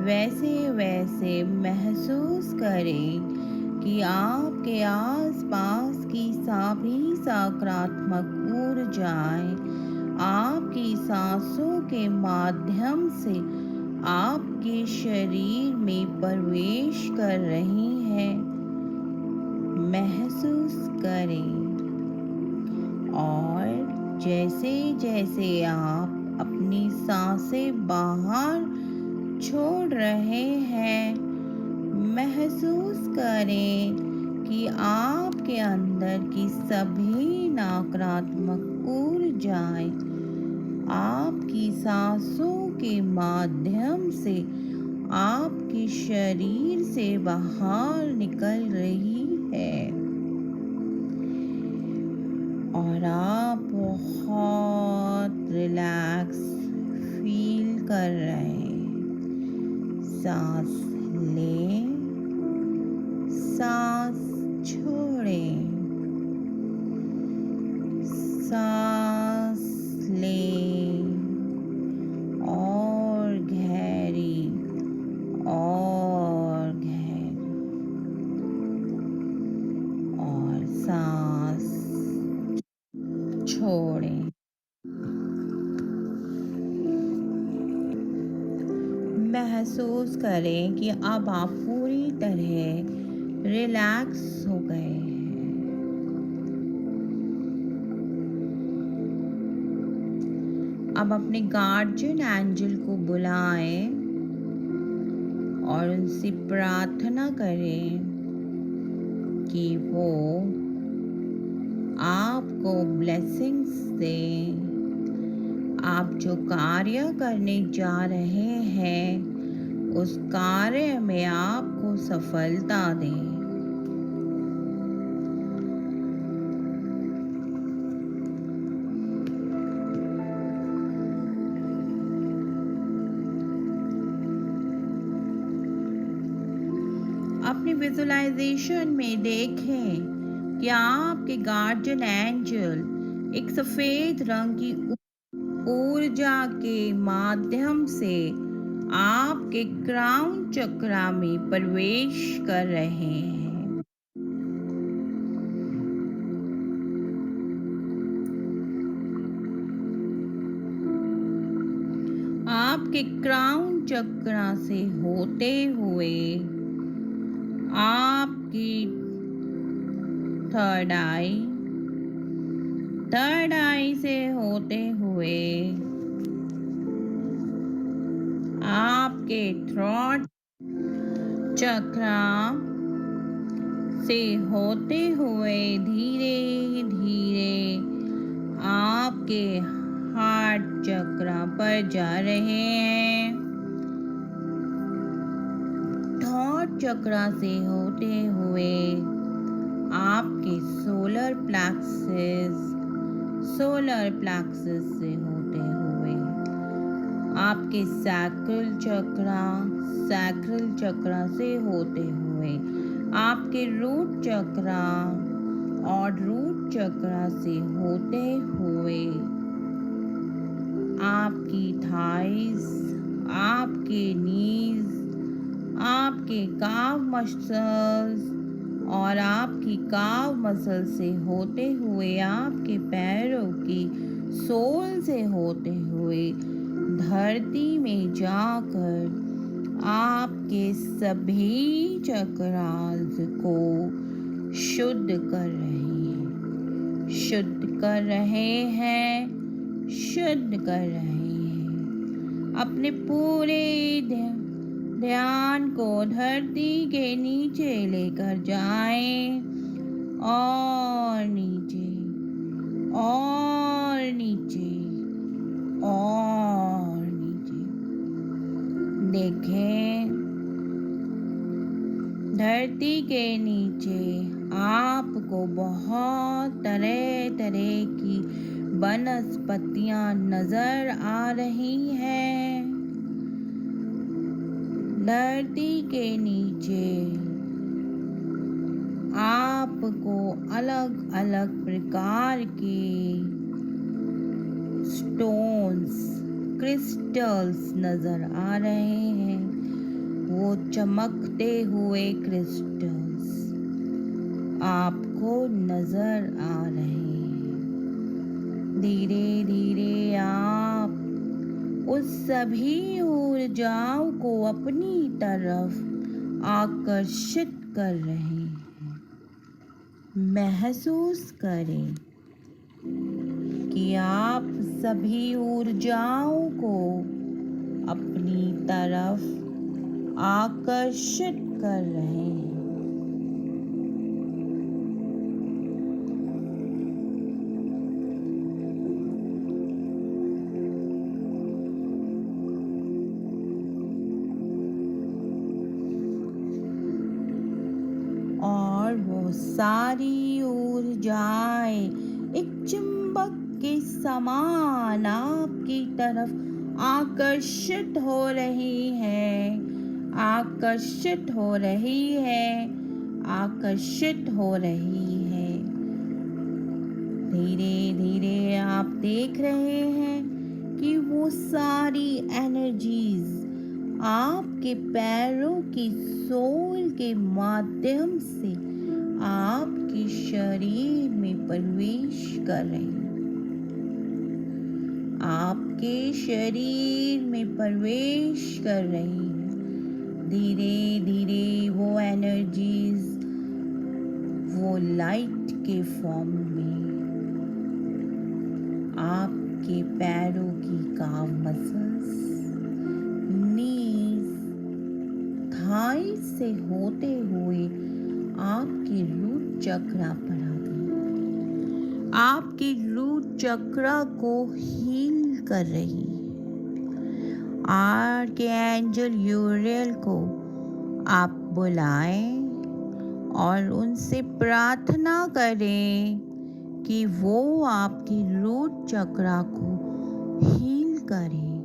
वैसे वैसे महसूस करें कि आपके आसपास की सभी सकारात्मक ऊर्जाएं आपकी सांसों के माध्यम से आपके शरीर में प्रवेश कर रही हैं। महसूस करें, और जैसे जैसे आप अपनी सांसें बाहर छोड़ रहे हैं, महसूस करें कि आपके अंदर की सभी नकारात्मक ऊर्जाएं आपकी सांसों के माध्यम से आपके शरीर से बाहर निकल रही है, और आप बहुत रिलैक्स फील कर रहे हैं। सांस लें, सांस छोड़ें, सांस लें और गहरी और गहरी, और सांस छोड़ें। महसूस करें कि अब आप पूरी तरह रिलैक्स हो गए हैं। अब अपने गार्जियन एंजल को बुलाएं और उनसे प्रार्थना करें कि वो आपको ब्लेसिंग्स दें। आप जो कार्य करने जा रहे हैं उस कार्य में आपको सफलता दें। अपनी विजुअलाइजेशन में देखें कि आपके गार्जियन एंजल एक सफेद रंग की ऊर्जा के माध्यम से आपके क्राउन चक्रा में प्रवेश कर रहे हैं। आपके क्राउन चक्रा से होते हुए आपकी थर्ड आई से होते हुए आपके थ्रोट चक्रा से होते हुए धीरे धीरे आपके हार्ट चक्रा पर जा रहे हैं। थॉट चक्रा से होते हुए आपके सोलर प्लेक्सस से होते हुए आपके सैक्रल चक्रा से होते हुए आपके रूट चक्रा और रूट चक्रा से होते हुए आपकी थाइस, आपके नीज, आपके काव मसल्स और आपकी काव मसल से होते हुए आपके पैरों की सोल से होते हुए धरती में जाकर आपके सभी चक्रास को शुद्ध कर रहे हैं। अपने पूरे ध्यान को धरती के नीचे लेकर जाएं और नीचे और नीचे और नीचे। देखें धरती के नीचे आपको बहुत तरह तरह की वनस्पतियां नजर आ रही हैं। धरती के नीचे आपको अलग अलग प्रकार के स्टोन्स, क्रिस्टल्स नजर आ रहे हैं। वो चमकते हुए क्रिस्टल्स आपको नजर आ रहे हैं। धीरे धीरे आप उस सभी ऊर्जाओं को अपनी तरफ आकर्षित कर रहे हैं। महसूस करें कि आप सभी ऊर्जाओं को अपनी तरफ आकर्षित कर रहे हैं। और वो सारी ऊर्जाएं एक चुंबक के समान आपकी तरफ आकर्षित हो रही है, आकर्षित हो रही है, आकर्षित हो रही है। धीरे धीरे आप देख रहे हैं कि वो सारी एनर्जीज आपके पैरों की सोल के माध्यम से आपके शरीर में प्रवेश कर रही हैं। आपके शरीर में प्रवेश कर रही हैं। धीरे धीरे वो एनर्जीज वो लाइट के फॉर्म में आपके पैरों की काफ मसल्स, नीज, थाई से होते हुए आपके रूट चक्रा पर आ गई। आपके रूट चक्रा को हील कर रही है। आर्कएंजल यूरियल को आप बुलाएं और उनसे प्रार्थना करें कि वो आपके रूट चक्रा को हील करें।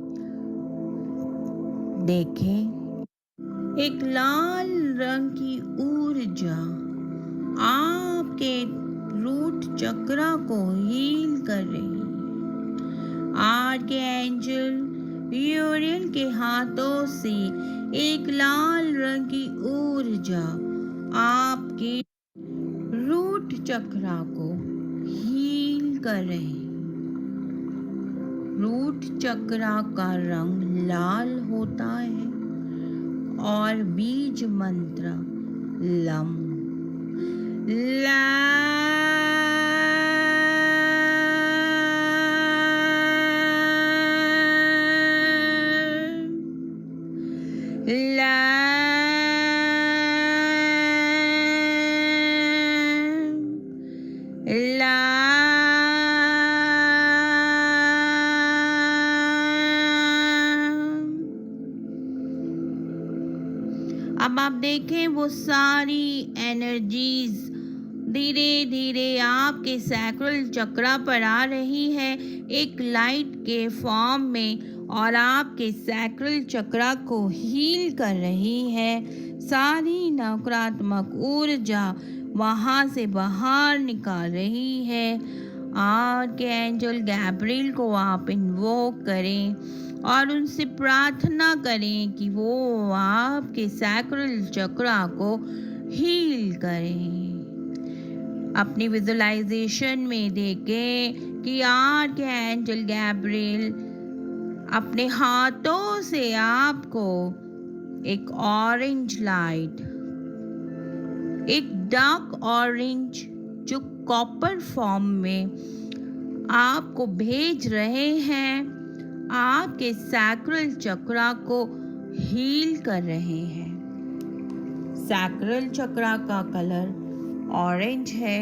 देखें, एक लाल रंग की ऊर्जा आपके रूट चक्रा को हील कर रही है। आर्कएंजल यूरियल के हाथों से एक लाल रंग की ऊर्जा आपके रूट चक्रा को हील कर रही है। रूट चक्रा का रंग लाल होता है और बीज मंत्र लम अब आप देखें वो सारी एनर्जीज धीरे धीरे आपके सैक्रल चक्रा पर आ रही है एक लाइट के फॉर्म में और आपके सैक्रल चक्रा को हील कर रही है। सारी नकारात्मक ऊर्जा वहाँ से बाहर निकाल रही है। आर्कएंजल गैब्रिएल को आप इन्वोक करें और उनसे प्रार्थना करें कि वो आपके सैक्रल चक्रा को हील करें। अपनी विजुअलाइजेशन में देखें कि आर्कएंजल गैब्रिएल अपने हाथों से आपको एक ऑरेंज लाइट, एक डार्क ऑरेंज जो कॉपर फॉर्म में आपको भेज रहे हैं, आपके सैक्रल चक्रा को हील कर रहे हैं। सैक्रल चक्रा का कलर ऑरेंज है,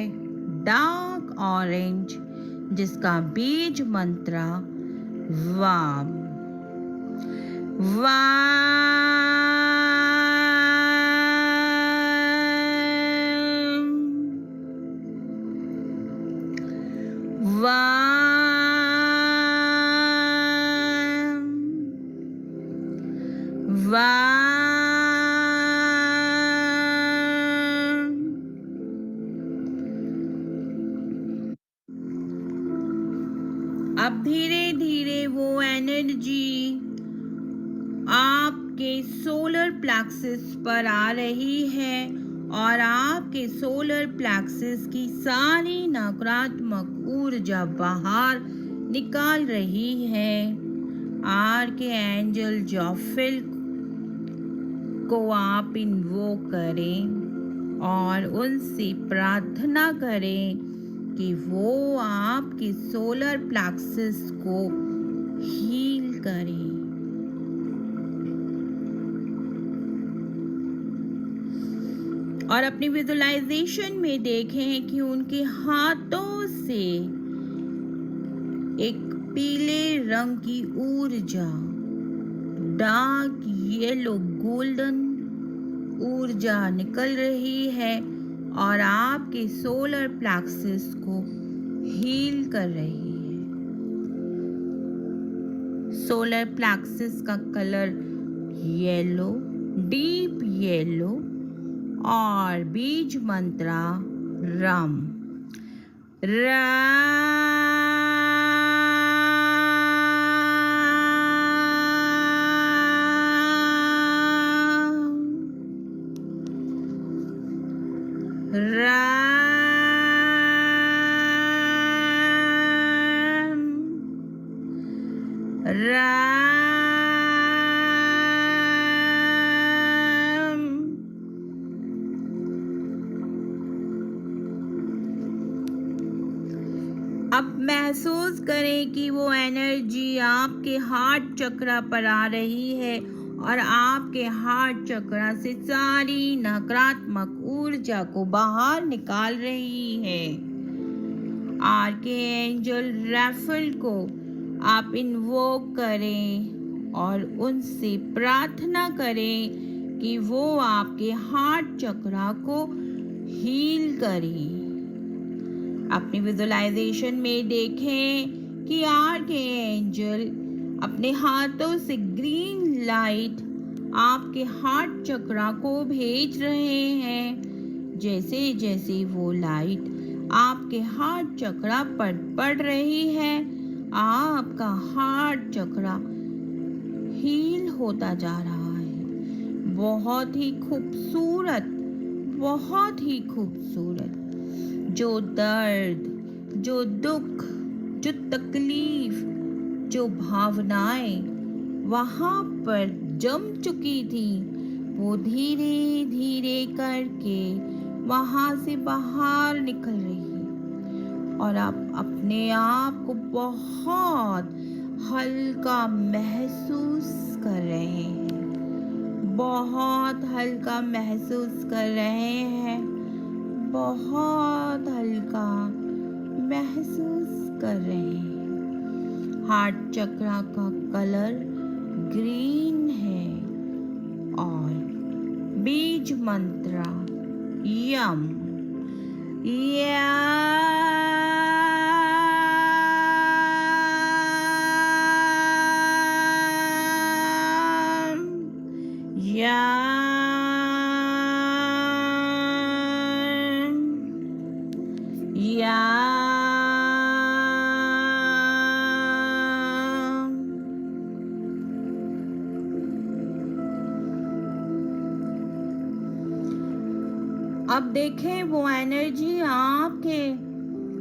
डार्क ऑरेंज, जिसका बीज मंत्र वाम अब धीरे धीरे वो एनर्जी आपके सोलर प्लेक्सस पर आ रही है और आपके सोलर प्लेक्सस की सारी नकारात्मक ऊर्जा बाहर निकाल रही है। आर्कएंजल जॉफिल को आप इन्वोक करें और उनसे प्रार्थना करें कि वो आपके सोलर प्लेक्सस को हील करें। और अपनी विजुअलाइजेशन में देखें कि उनके हाथों से एक पीले रंग की ऊर्जा, डार्क येलो गोल्डन ऊर्जा निकल रही है और आपके सोलर प्लेक्सस को हील कर रही है। सोलर प्लेक्सस का कलर येलो, डीप येलो और बीज मंत्रा रम अब महसूस करें कि वो एनर्जी आपके हार्ट चक्रा पर आ रही है और आपके हार्ट चक्रा से सारी नकारात्मक ऊर्जा को बाहर निकाल रही है। आर्कएंजल राफेल को आप इन्वोक करें और उनसे प्रार्थना करें कि वो आपके हार्ट चक्रा को हील करें। अपनी विजुअलाइजेशन में देखें कि आर्कएंजल अपने हाथों से ग्रीन लाइट आपके हार्ट चक्रा को भेज रहे हैं। जैसे जैसे वो लाइट आपके हार्ट चक्रा पर पड़ रही है, आपका हार्ट चक्रा हील होता जा रहा है। बहुत ही खूबसूरत, बहुत ही खूबसूरत। जो दर्द, जो दुख, जो तकलीफ, जो भावनाएं वहाँ पर जम चुकी थी, वो धीरे धीरे करके वहाँ से बाहर निकल रही है और आप अपने आप को बहुत हल्का महसूस कर रहे हैं। बहुत हल्का महसूस कर रहे हैं। बहुत हल्का महसूस कर रहे हैं। हार्ट चक्रा का कलर ग्रीन है और बीज मंत्र यम अब देखें वो एनर्जी आपके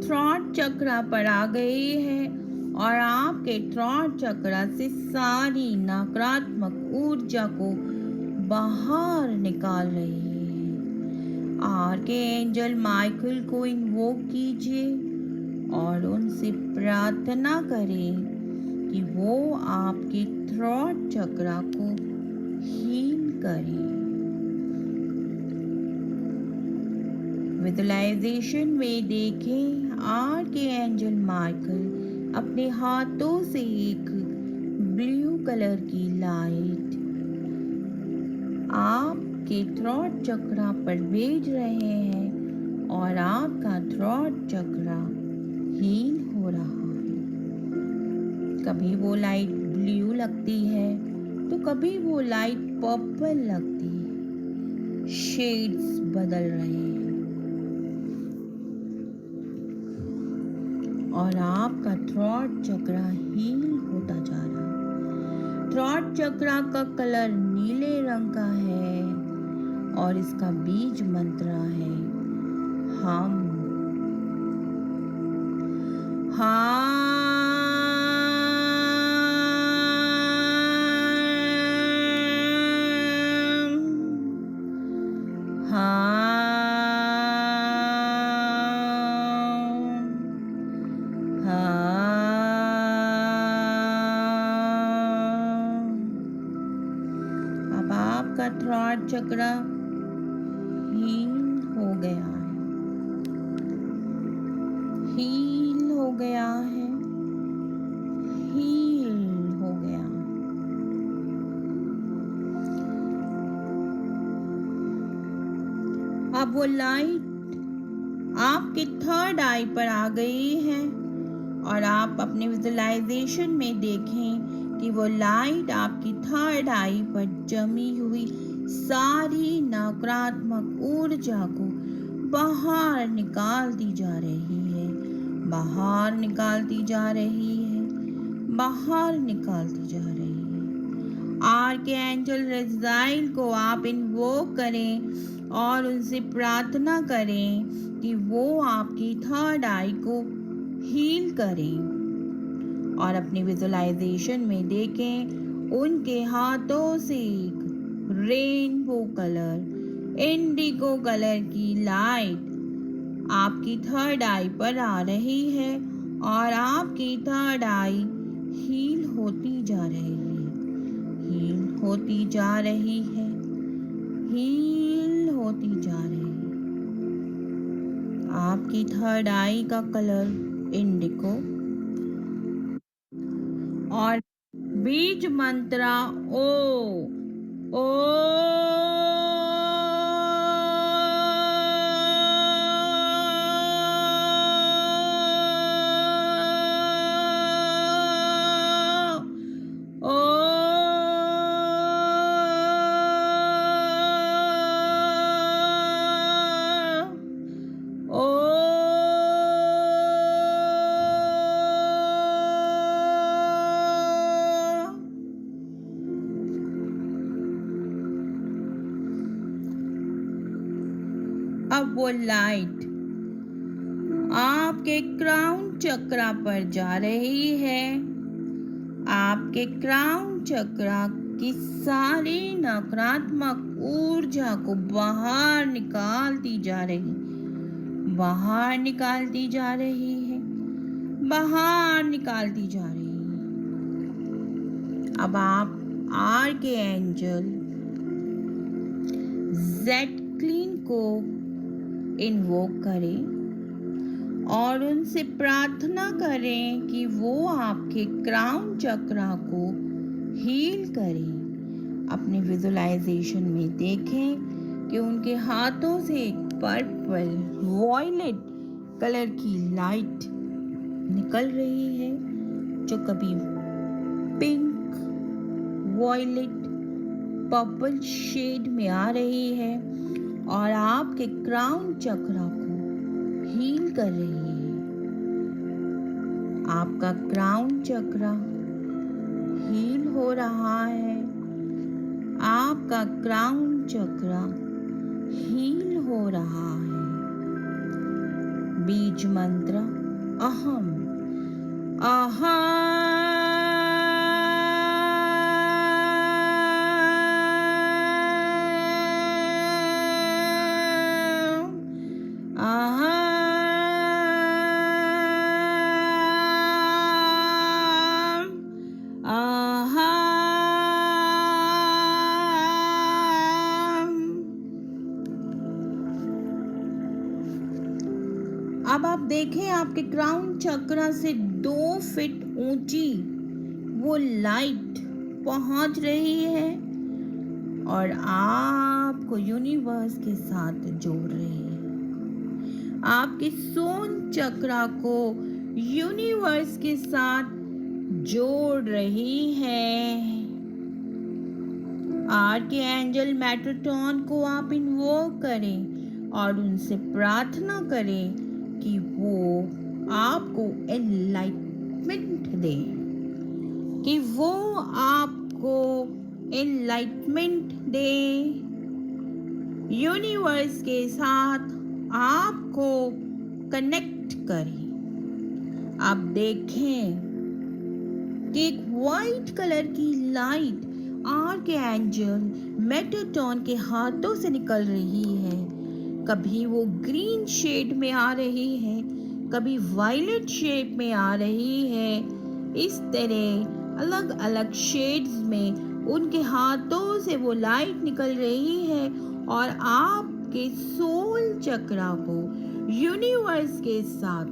थ्रॉट चक्रा पर आ गई है और आपके थ्रॉट चक्रा से सारी नकारात्मक ऊर्जा को बाहर निकाल रही है। आर्कएंजल माइकल को इन्वोक कीजिए और उनसे प्रार्थना करें कि वो आपके थ्रॉट चक्रा को हील करें। विजुअलाइजेशन में देखें आर्कएंजल माइकल अपने हाथों से एक ब्लू कलर की लाइट आपके थ्रॉट चक्रा पर भेज रहे हैं और आपका थ्रॉट चक्रा हील हो रहा है। कभी वो लाइट ब्लू लगती है तो कभी वो लाइट पर्पल लगती है। शेड्स बदल रहे हैं और आपका थ्रॉट चक्रा हील होता जा रहा है। थ्रॉट चक्रा का कलर नीले रंग का है और इसका बीज मंत्र है हम। अब आपका थ्रॉट चक्रा हील हो गया है। हील हो गया है। हील हो गया है। अब वो लाइट आपके थर्ड आई पर आ गई है और आप अपने विजुअलाइजेशन में देखें कि वो लाइट आपकी थर्ड आई पर जमी हुई सारी नकारात्मक ऊर्जा को बाहर निकालती जा रही है। बाहर निकालती जा रही है। बाहर निकालती जा रही है। आर्कएंजल रज़ाइल को आप इन्वोक करें और उनसे प्रार्थना करें कि वो आपकी थर्ड आई को हील करें और अपनी विजुअलाइजेशन में देखें उनके हाथों से एक रेनबो कलर, इंडिगो कलर की लाइट आपकी थर्ड आई पर आ रही है और आपकी थर्ड आई हील होती जा रही है, हील होती जा रही है, हील होती जा रही है। आपकी थर्ड आई का कलर इंडिको और बीज मंत्रा ओ अब वो लाइट आपके क्राउन चक्रा पर जा रही है। आपके क्राउन चक्रा की सारी नकारात्मक ऊर्जा को बाहर निकालती जा रही, बाहर निकालती जा रही है, बाहर निकालती जा रही है। अब आप आर के एंजल जेड क्लीन को इन्वोक करें और उनसे प्रार्थना करें कि वो आपके क्राउन चक्रा को हील करें। अपने विजुअलाइजेशन में देखें कि उनके हाथों से एक पर्पल वॉयलेट कलर की लाइट निकल रही है, जो कभी पिंक, वॉयलेट, पर्पल शेड में आ रही है और आपके क्राउन चक्रा को हील कर रही है। आपका क्राउन चक्रा हील हो रहा है, आपका क्राउन चक्रा हील हो रहा है। बीज मंत्र अहम अहम अब आप देखें आपके क्राउन चक्रा से 2 फीट ऊंची वो लाइट पहुंच रही है और आपको यूनिवर्स के साथ जोड़ रही है। आपके सोन चक्रा को यूनिवर्स के साथ जोड़ रही है। आर के एंजल मेट्रोटॉन को आप इन्वोक करें और उनसे प्रार्थना करें कि वो आपको एनलाइटमेंट दे, कि वो आपको एनलाइटमेंट दे, यूनिवर्स के साथ आपको कनेक्ट करें। आप देखें कि एक वाइट कलर की लाइट आर के एंजल मेट्रोटॉन के हाथों से निकल रही है। कभी वो ग्रीन शेड में आ रही है, कभी वायलेट शेड में आ रही है। इस तरह अलग अलग शेड्स में उनके हाथों से वो लाइट निकल रही है और आपके सोल चक्रा को यूनिवर्स के साथ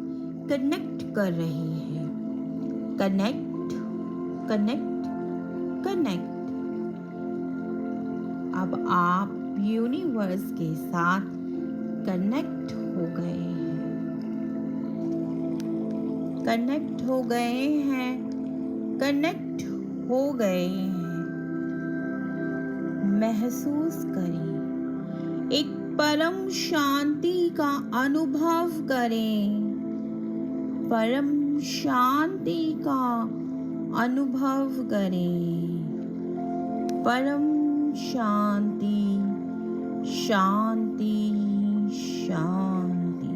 कनेक्ट कर रही है। Connect, connect, connect. अब आप यूनिवर्स के साथ कनेक्ट हो गए हैं, कनेक्ट हो गए हैं, कनेक्ट हो गए हैं। महसूस करें, एक परम शांति का अनुभव करें, परम शांति का अनुभव करें, परम शांति, शांति, शांति।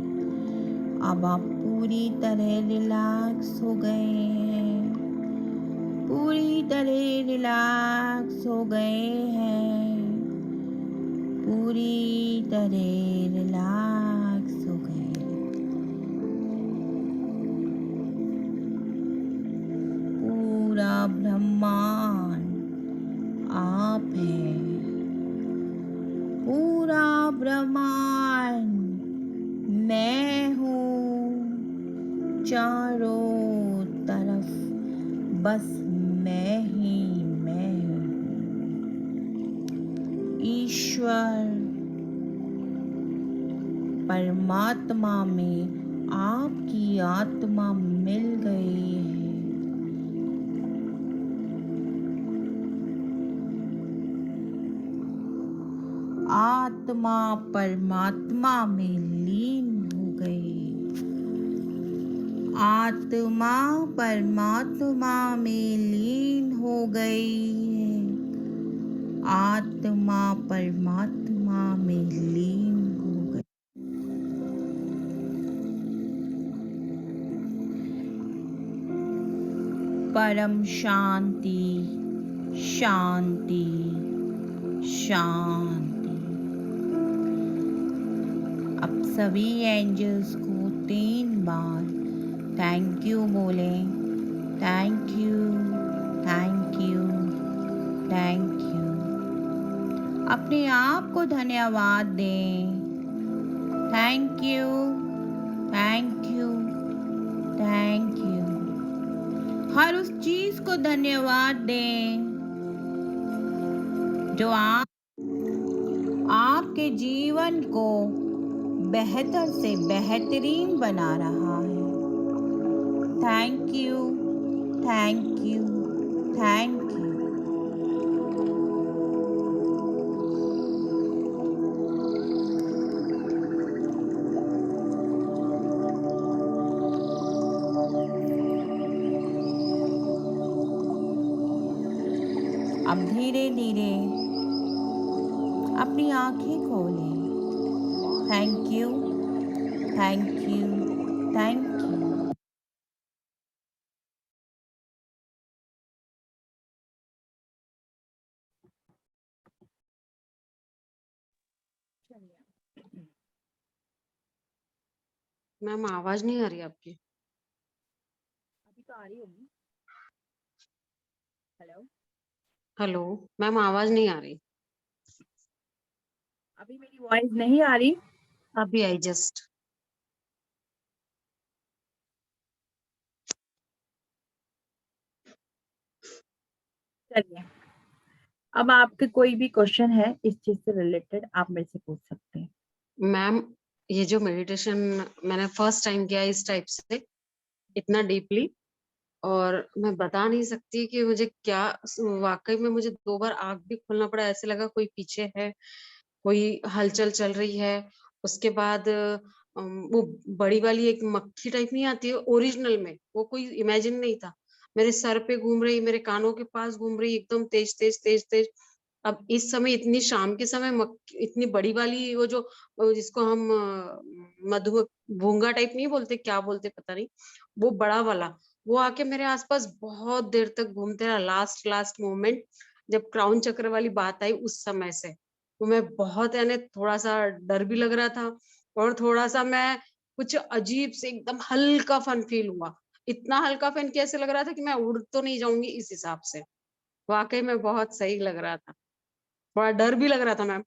अब आप पूरी तरह रिलैक्स हो गए हैं, पूरी तरह रिलैक्स हो गए हैं, पूरी तरह रिलैक्स हो गए हैं। ब्रह्मांड आप हैं। पूरा ब्रह्मांड मैं हूँ। चारों तरफ बस मैं ही मैं हूँ। ईश्वर परमात्मा में आपकी आत्मा मिल गई है। आत्मा परमात्मा में लीन हो गई। आत्मा परमात्मा में लीन हो गई है। आत्मा परमात्मा में लीन हो गई। परम शांति शांति शांति। अब सभी एंजल्स को 3 बार थैंक यू बोलें। Thank you thank you thank you. अपने आप को धन्यवाद दें। Thank you thank you thank you. हर उस चीज को धन्यवाद दें जो आपके जीवन को बेहतर से बेहतरीन बना रहा है। Thank you thank you thank you. अब धीरे धीरे अपनी आंखें खोलें। Thank you thank you thank you. Ma'am आवाज नहीं आ रही आपकी। अभी तो आ रही होगी। हेलो, हेलो मैम आवाज नहीं आ रही। अभी मेरी वॉइस नहीं आ रही? अभी आई जस्ट। चलिए, अब आपके कोई भी क्वेश्चन है इस चीज से रिलेटेड आप मेरे से पूछ सकते हैं। मैम ये जो मेडिटेशन मैंने फर्स्ट टाइम किया इस टाइप से इतना डीपली, और मैं बता नहीं सकती कि मुझे क्या वाकई में मुझे 2 बार आंख भी खोलना पड़ा। ऐसे लगा कोई पीछे है, कोई हलचल चल रही है। उसके बाद वो बड़ी वाली एक मक्खी टाइप नहीं आती है ओरिजिनल में, वो कोई इमेजिन नहीं था। मेरे सर पे घूम रही, मेरे कानों के पास घूम रही, एकदम तेज तेज तेज तेज। अब इस समय इतनी शाम के समय इतनी बड़ी वाली वो जो जिसको हम मधु भूंगा टाइप नहीं बोलते, क्या बोलते पता नहीं, वो बड़ा वाला वो आके मेरे आसपास बहुत देर तक घूमते रहा। लास्ट लास्ट मोमेंट जब क्राउन चक्र वाली बात आई उस समय से तो मैं बहुत, यानी थोड़ा सा डर भी लग रहा था और थोड़ा सा मैं कुछ अजीब से एकदम हल्का फन फील हुआ। इतना हल्का फन कैसे लग रहा था कि मैं उड़ तो नहीं जाऊंगी इस हिसाब से। वाकई में बहुत सही लग रहा था, थोड़ा डर भी लग रहा था मैम।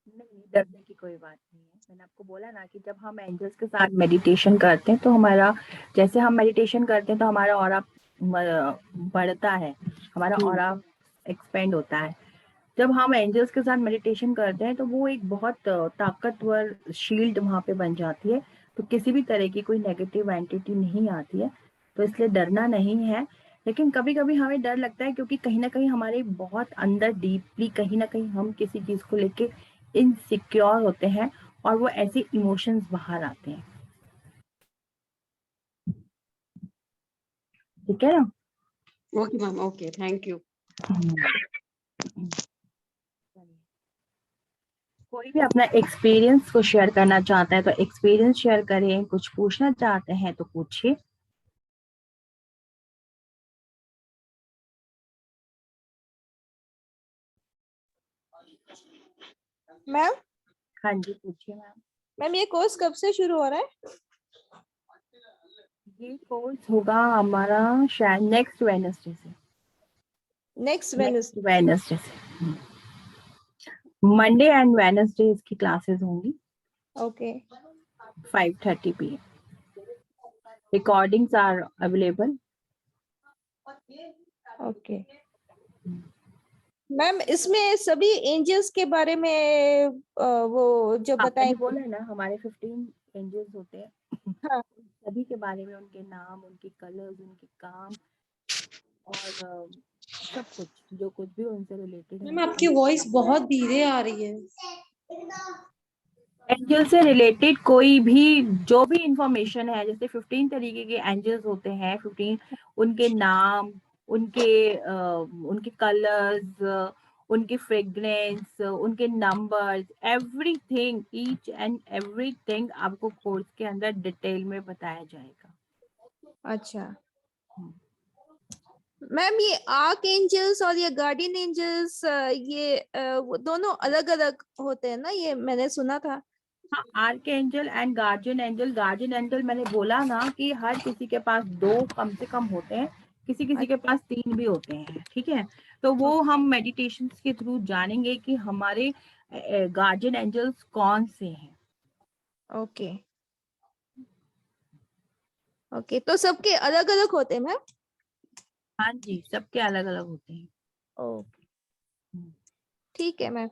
नहीं, डरने की कोई बात नहीं है। मैंने आपको बोला ना कि जब हम एंजल्स के साथ मेडिटेशन करते हैं तो हमारा, जैसे हम मेडिटेशन करते हैं तो हमारा ऑरा बढ़ता है, हमारा ऑरा एक्सपेंड होता है। जब हम एंजल्स के साथ मेडिटेशन करते हैं तो वो एक बहुत ताकतवर शील्ड वहाँ पे बन जाती है, तो किसी भी तरह की कोई नेगेटिव एंटिटी नहीं आती है। तो इसलिए डरना नहीं है। लेकिन कभी कभी हमें डर लगता है क्योंकि कहीं ना कहीं हमारे बहुत अंदर डीपली कहीं ना कहीं हम किसी चीज को लेके इनसिक्योर होते हैं और वो ऐसे इमोशंस बाहर आते हैं। ठीक है ना? Okay ma'am, okay, thank you. कोई भी अपना एक्सपीरियंस को शेयर करना चाहता है तो एक्सपीरियंस शेयर करें, कुछ पूछना चाहते हैं तो पूछिए। मैम हाँ जी, पूछिए मैम। मैम ये कोर्स कब से शुरू हो रहा है? ये कोर्स होगा हमारा शायद नेक्स्ट वेडनेसडे से। Next Wednesday. वेडनेसडे से मंडे एंड वेडनेसडे इसकी क्लासेस होंगी okay 5:30 PM। Recordings are available. Okay ma'am, इसमें सभी एंजल्स के बारे में वो जो मैंने बताएं। बोला है ना हमारे 15 एंजल्स होते हैं। हाँ। सभी के बारे में, उनके नाम, उनके कलर्स, उनके काम और सब कुछ जो कुछ भी उनसे रिलेटेड मैम है। आपकी वॉइस बहुत धीरे आ रही है। एंजल से रिलेटेड कोई भी जो भी इंफॉर्मेशन है, जैसे 15 तरीके के एंजल्स होते हैं, 15 उनके नाम, उनके कलर्स, उनके फ्रेग्रेंस, उनके numbers, everything, each and everything आपको कोर्स के अंदर डिटेल में बताया जाएगा। अच्छा मैम, ये आर्क एंजल्स और ये गार्डियन एंजल्स ये वो दोनों अलग अलग होते हैं ना, ये मैंने सुना था। हाँ, arc angel and guardian angel. Guardian angel मैंने बोला ना कि हर किसी के पास 2 कम से कम होते हैं, किसी किसी के पास 3 भी होते हैं। ठीक है, तो वो हम मेडिटेशन के थ्रू जानेंगे कि हमारे गार्जियन एंजल्स कौन से हैं। ओके ओके, तो सबके अलग अलग होते हैं मैम? हाँ जी, सबके अलग अलग होते हैं। ओके ठीक है मैम।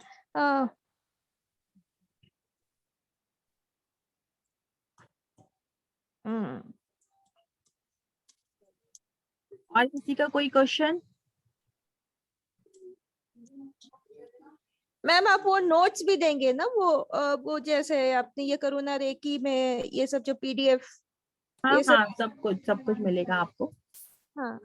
और किसी का कोई क्वेश्चन? मैम, आप वो नोट्स भी देंगे ना, वो जैसे आपने ये करुणा रेकी में ये सब जो PDF हाँ ये सब। हाँ, सब कुछ मिलेगा आपको। हाँ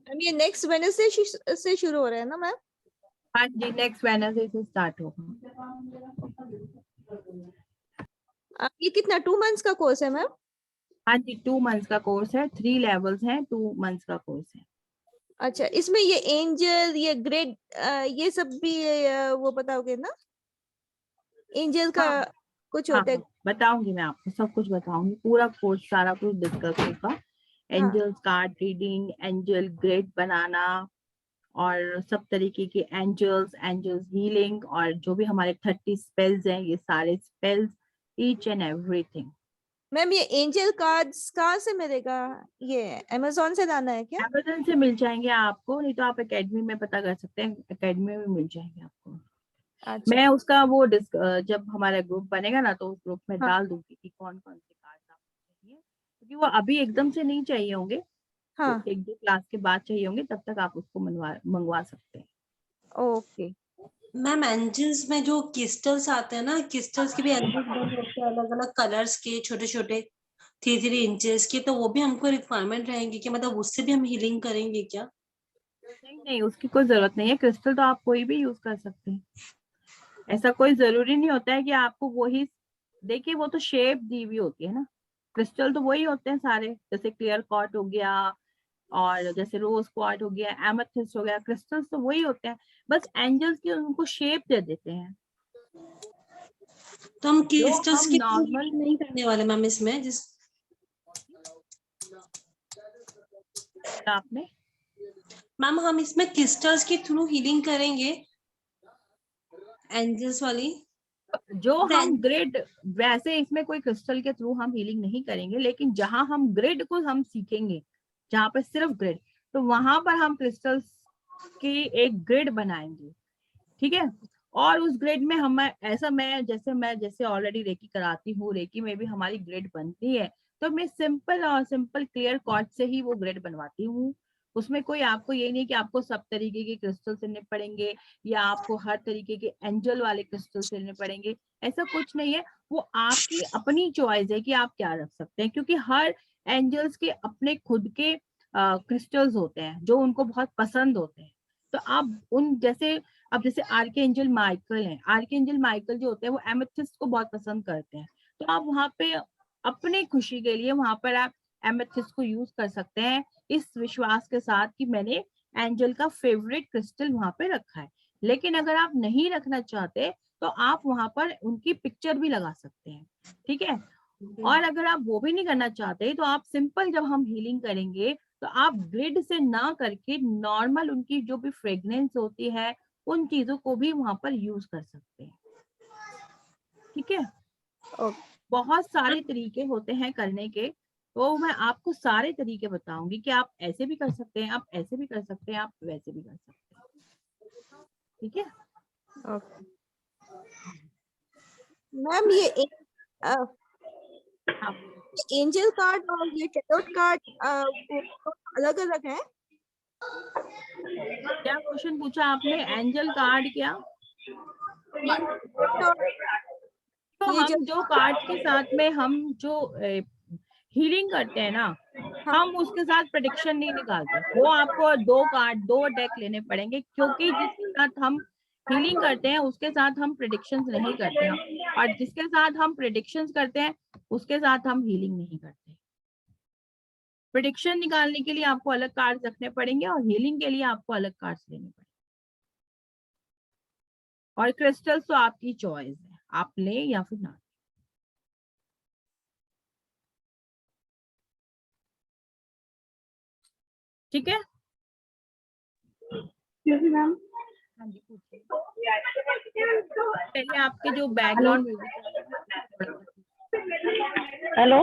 मैम, ये नेक्स्ट वेडनेसडे से शुरू हो रहा है ना मैम? हाँ जी, नेक्स्ट वेडनेसडे से स्टार्ट होगा। ये कितना 2 मंथ्स का कोर्स है मैम? हाँ जी, 2 मंथ्स का कोर्स है, 3 लेवल्स हैं, 2 मंथ्स का कोर्स है। अच्छा, इसमें ये एंजल, ये ग्रेड, ये सब भी वो बताओगे ना? एंजल का हाँ, कुछ हाँ होता है? हाँ, बताऊंगी मैं आपको, सब कुछ बताऊंगी, पूरा कोर्स सारा कुछ डिस्कस होगा। Angels card reading, angel grid बनाना, और सब तरीके के एंजल्स हीलिंग, और जो भी हमारे 30 स्पेल्स हैं, ये सारे spells, each and everything. Ma'am, ये एंजल कार्ड्स कहाँ से मिलेगा? ये अमेज़न से लाना है क्या? अमेज़न से मिल जाएंगे आपको, नहीं तो आप एकेडमी में पता कर सकते हैं, एकेडमी में मिल जाएंगे आपको। अच्छा मैं उसका वो जब हमारा ग्रुप बनेगा ना, तो उस ग्रुप में हाँ डाल दूंगी कि कौन कौन से कार्ड आपको चाहिए, क्योंकि वो अभी एकदम से नहीं चाहिए होंगे, वो हाँ 1-2 क्लास के बाद चाहिए होंगे, तब तक आप उसको मंगवा सकते हैं। ओके। मैम एंजल्स में जो क्रिस्टल्स आते हैं ना, क्रिस्टल्स के भी एंजल्स बने होते हैं अलग अलग कलर्स के, छोटे छोटे 3-3 इंचेस के, तो वो भी हमको रिक्वायरमेंट रहेंगे कि मतलब उससे भी हम हीलिंग करेंगे क्या? नहीं, उसकी कोई जरूरत नहीं है। क्रिस्टल तो आप कोई भी यूज कर सकते हैं, ऐसा कोई जरूरी नहीं होता है कि आपको वही। देखिए, वो तो शेप दी हुई होती है ना, क्रिस्टल तो वही होते हैं सारे, जैसे क्लियर क्वार्ट्ज हो गया, और जैसे रोज क्वार्ट्ज हो गया, एमेथिस्ट हो गया, क्रिस्टल्स तो वही होते हैं, बस एंजल्स की उनको शेप दे देते हैं। तो हम जो क्रिस्टल्स हम की नॉर्मल नहीं करने वाले मैम इसमें, जिस आपने मैम हम इसमें क्रिस्टल्स के थ्रू हीलिंग करेंगे एंजल्स वाली। जो हम Then- ग्रिड, वैसे इसमें कोई क्रिस्टल के थ्रू हम हीलिंग नहीं करेंगे, लेकिन जहां हम ग्रिड को हम सीखेंगे, जहां पर सिर्फ ग्रिड, तो वहां पर हम क्रिस्टल्स की एक ग्रिड बनाएंगे। ठीक है, और उस ग्रिड में हम ऐसा, मैं जैसे ऑलरेडी रेकी कराती हूँ, रेकी में भी हमारी ग्रिड बनती है, तो मैं सिंपल क्लियर कॉर्ड से ही वो ग्रिड बनवाती हूँ। उसमें कोई आपको ये नहीं कि आपको सब तरीके के क्रिस्टल लेने पड़ेंगे, या आपको हर तरीके के एंजल वाले क्रिस्टल लेने पड़ेंगे, ऐसा कुछ नहीं है। वो आपकी अपनी चॉइस है कि आप क्या रख सकते हैं, क्योंकि हर एंजल्स के अपने खुद के क्रिस्टल्स होते हैं जो उनको बहुत पसंद होते हैं। तो आप उन जैसे, अब जैसे आर्कएंजल माइकल है, आर्कएंजल माइकल जो होते हैं वो एमेथिस्ट को बहुत पसंद करते हैं, तो आप वहां पे अपनी खुशी के लिए वहां पर आप एमेथिस्ट को यूज कर सकते हैं, इस विश्वास के साथ कि मैंने एंजल का फेवरेट क्रिस्टल वहां पे रखा है। लेकिन अगर आप नहीं रखना चाहते, तो आप वहां पर उनकी पिक्चर भी लगा सकते हैं, ठीक है। और अगर आप वो भी नहीं करना चाहते तो आप सिंपल, जब हम हीलिंग करेंगे तो आप ग्रिड से ना करके नॉर्मल उनकी जो भी फ्रेग्रेंस होती है उन चीजों को भी वहां पर यूज कर सकते हैं, ठीक है। बहुत सारे तरीके होते हैं करने के, तो मैं आपको सारे तरीके बताऊंगी कि आप ऐसे भी कर सकते हैं, आप ऐसे भी कर सकते हैं, आप वैसे भी कर सकते हैं, ठीक है। मैम ये एंजल कार्ड और ये टैरोट कार्ड अलग अलग है? क्या क्वेश्चन पूछा आपने? एंजल कार्ड क्या? तो ये हम जो कार्ड के साथ में हम जो हीलिंग करते हैं ना, हम उसके साथ प्रेडिक्शन नहीं निकालते। वो आपको 2 डेक लेने पड़ेंगे, क्योंकि जिसके साथ हम हीलिंग करते हैं उसके साथ हम प्रेडिक्शंस नहीं करते हैं, और जिसके साथ हम प्रेडिक्शंस करते हैं उसके साथ हम हीलिंग नहीं करते। प्रेडिक्शन निकालने के लिए आपको अलग कार्ड्स रखने पड़ेंगे और हीलिंग के लिए आपको अलग कार्ड्स लेने पड़ेंगे। और क्रिस्टल्स तो आपकी चॉइस है, आप ले या फिर ना। ठीक है, मैम। हाँ जी पूछिए। पहले आपके जो बैकग्राउंड हेलो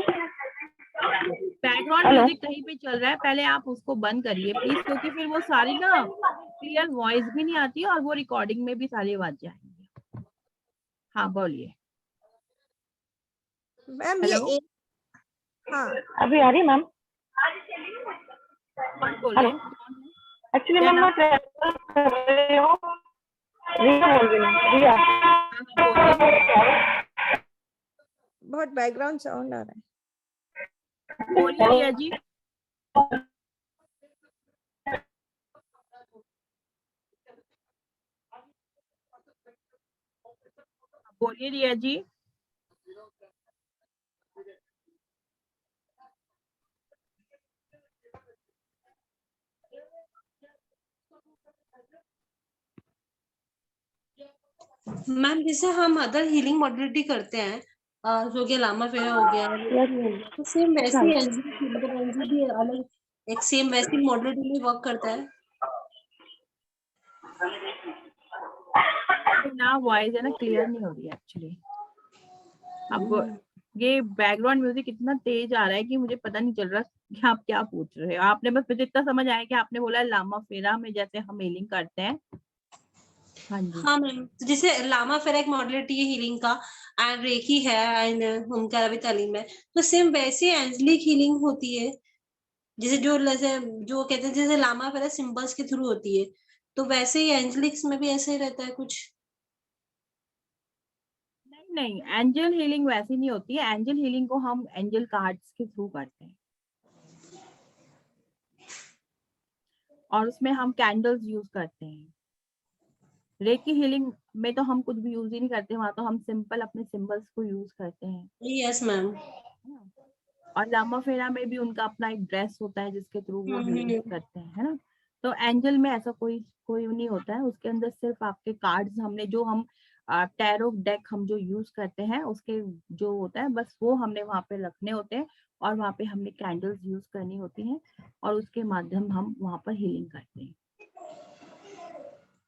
बैकग्राउंड म्यूजिक कहीं पे चल रहा है, पहले आप उसको बंद करिए प्लीज, क्योंकि फिर वो सारी ना क्लियर वॉइस भी नहीं आती है और वो रिकॉर्डिंग में भी सारी आवाजें आएंगी। हाँ बोलिए। मैम ये हेलो, हाँ अभी आ रही है मैम? कौन बोल रहे हैं? एक्चुअली क्या मैम नाम? मैं ट्रैवल कर रही हूँ, रिया बोल रही हूँ, रिया। बहुत बैकग्राउंड साउंड आ रहा है। बोलिए रिया जी। बोलिए रिया जी। मैम जैसे हम अदर हीलिंग मॉडलिटी करते हैं, जो कि लामा फेरा हो गया, तो सेम वैसी एनर्जी भी अलग एक सेम वैसी मॉडलिटी में वर्क करता है? ना वॉइस है ना क्लियर नहीं हो रही है एक्चुअली। अब ये बैकग्राउंड म्यूजिक इतना तेज आ रहा है कि मुझे पता नहीं चल रहा कि आप क्या पूछ रहे हो। आपने बस मुझे इतना समझ आया कि आपने बोला लामा फेरा में जैसे हम हीलिंग करते हैं। हाँ जी। हाँ मैम, तो जैसे लामा फेरा एक मॉडलिटी है हीलिंग का, एंड रेकी है, एंड होमकार अभी तालीम है, तो सेम वैसी एंजलिक हीलिंग होती है जैसे जो कहते हैं जैसे लामा फेरा सिंबल्स के थ्रू होती है, तो वैसे ही एंजलिक्स में भी ऐसे ही रहता है कुछ? नहीं, एंजल हीलिंग वैसी नहीं होती है। एंजल हीलिंग को हम एंजल कार्ड्स के थ्रू करते हैं और उसमें हम कैंडल्स यूज करते हैं। रेकी हीलिंग में तो हम कुछ भी यूज ही नहीं करते, वहां तो हम सिंपल अपने सिंबल्स को यूज करते हैं। Yes ma'am. और लामा फेरा में भी उनका अपना एक ड्रेस होता है जिसके थ्रू वो हीलिंग करते हैं, है ना। तो एंजल में ऐसा कोई नहीं होता है, उसके अंदर सिर्फ आपके कार्ड्स हमने जो हम टैरो डेक हम जो यूज करते हैं उसके जो होता है बस वो हमने वहां पे रखने होते हैं, और वहां पे हमने कैंडल्स यूज करनी होती हैं और उसके माध्यम हम वहां पर हीलिंग करते हैं।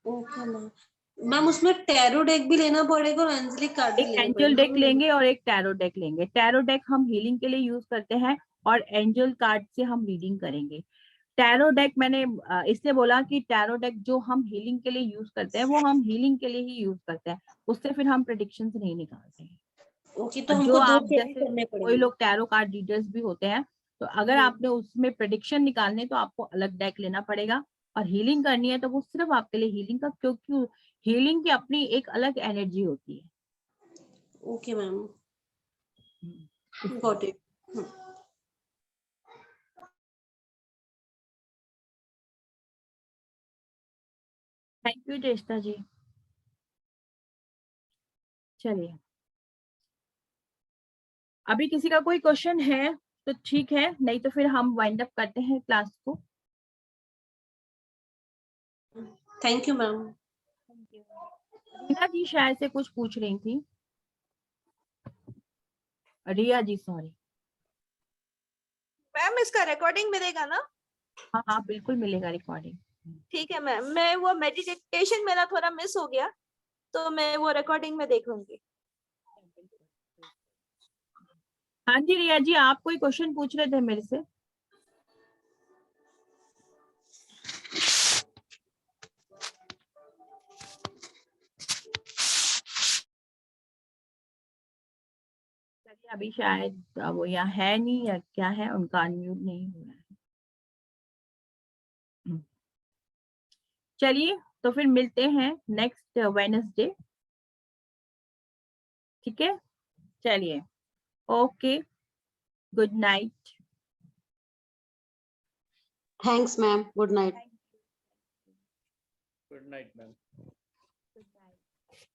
Okay ma'am. मैम उसमें टैरो डेक भी लेना पड़ेगा और एंजलिक कार्ड भी एक लेना एंजल पड़ेगा? डेक लेंगे और एक टैरो डेक लेंगे। टैरो डेक हम हीलिंग के लिए यूज करते हैं और एंजल कार्ड से हम रीडिंग करेंगे। टैरो डेक मैंने इसलिए बोला कि टैरो डेक जो हम हीलिंग के लिए यूज करते हैं वो हम हीलिंग के लिए ही यूज करते हैं, उससे फिर हम प्रेडिक्शंस नहीं निकालते हैं। ओके, तो और हमको जो दो आप कैरी जैसे करने कोई पड़ेंगे? लोग टैरो कार्ड रीडर्स भी होते हैं, तो अगर आपने उसमें प्रेडिक्शन निकालने तो आपको अलग डेक लेना पड़ेगा, और हीलिंग करनी है तो वो सिर्फ आपके लिए हीलिंग का, क्योंकि हीलिंग की अपनी एक अलग एनर्जी होती है। Okay ma'am, got it. Thank you Jyeshtha ji. चलिए, अभी किसी का कोई क्वेश्चन है तो ठीक है, नहीं तो फिर हम वाइंड अप करते हैं क्लास को। Thank you ma'am. Thank you. Reena ji शायद से कुछ पूछ रही थी, रिया जी सॉरी। मैम इसका रिकॉर्डिंग मिलेगा ना? हाँ हाँ बिल्कुल मिलेगा रिकॉर्डिंग। ठीक है मैम, मैं वो मेडिटेशन मेरा थोड़ा मिस हो गया, तो मैं वो रिकॉर्डिंग में देखूंगी। हाँ जी रिया जी, आप कोई क्वेश्चन पूछ रहे थे मेरे से? चलिए अभी शायद वो यहाँ है नहीं या क्या है, उनका अनम्यूट नहीं हो रहा है। चलिए तो फिर मिलते हैं नेक्स्ट वेडनेसडे, ठीक है? चलिए, okay, good night. Thanks ma'am, good night. Good night ma'am. Good night.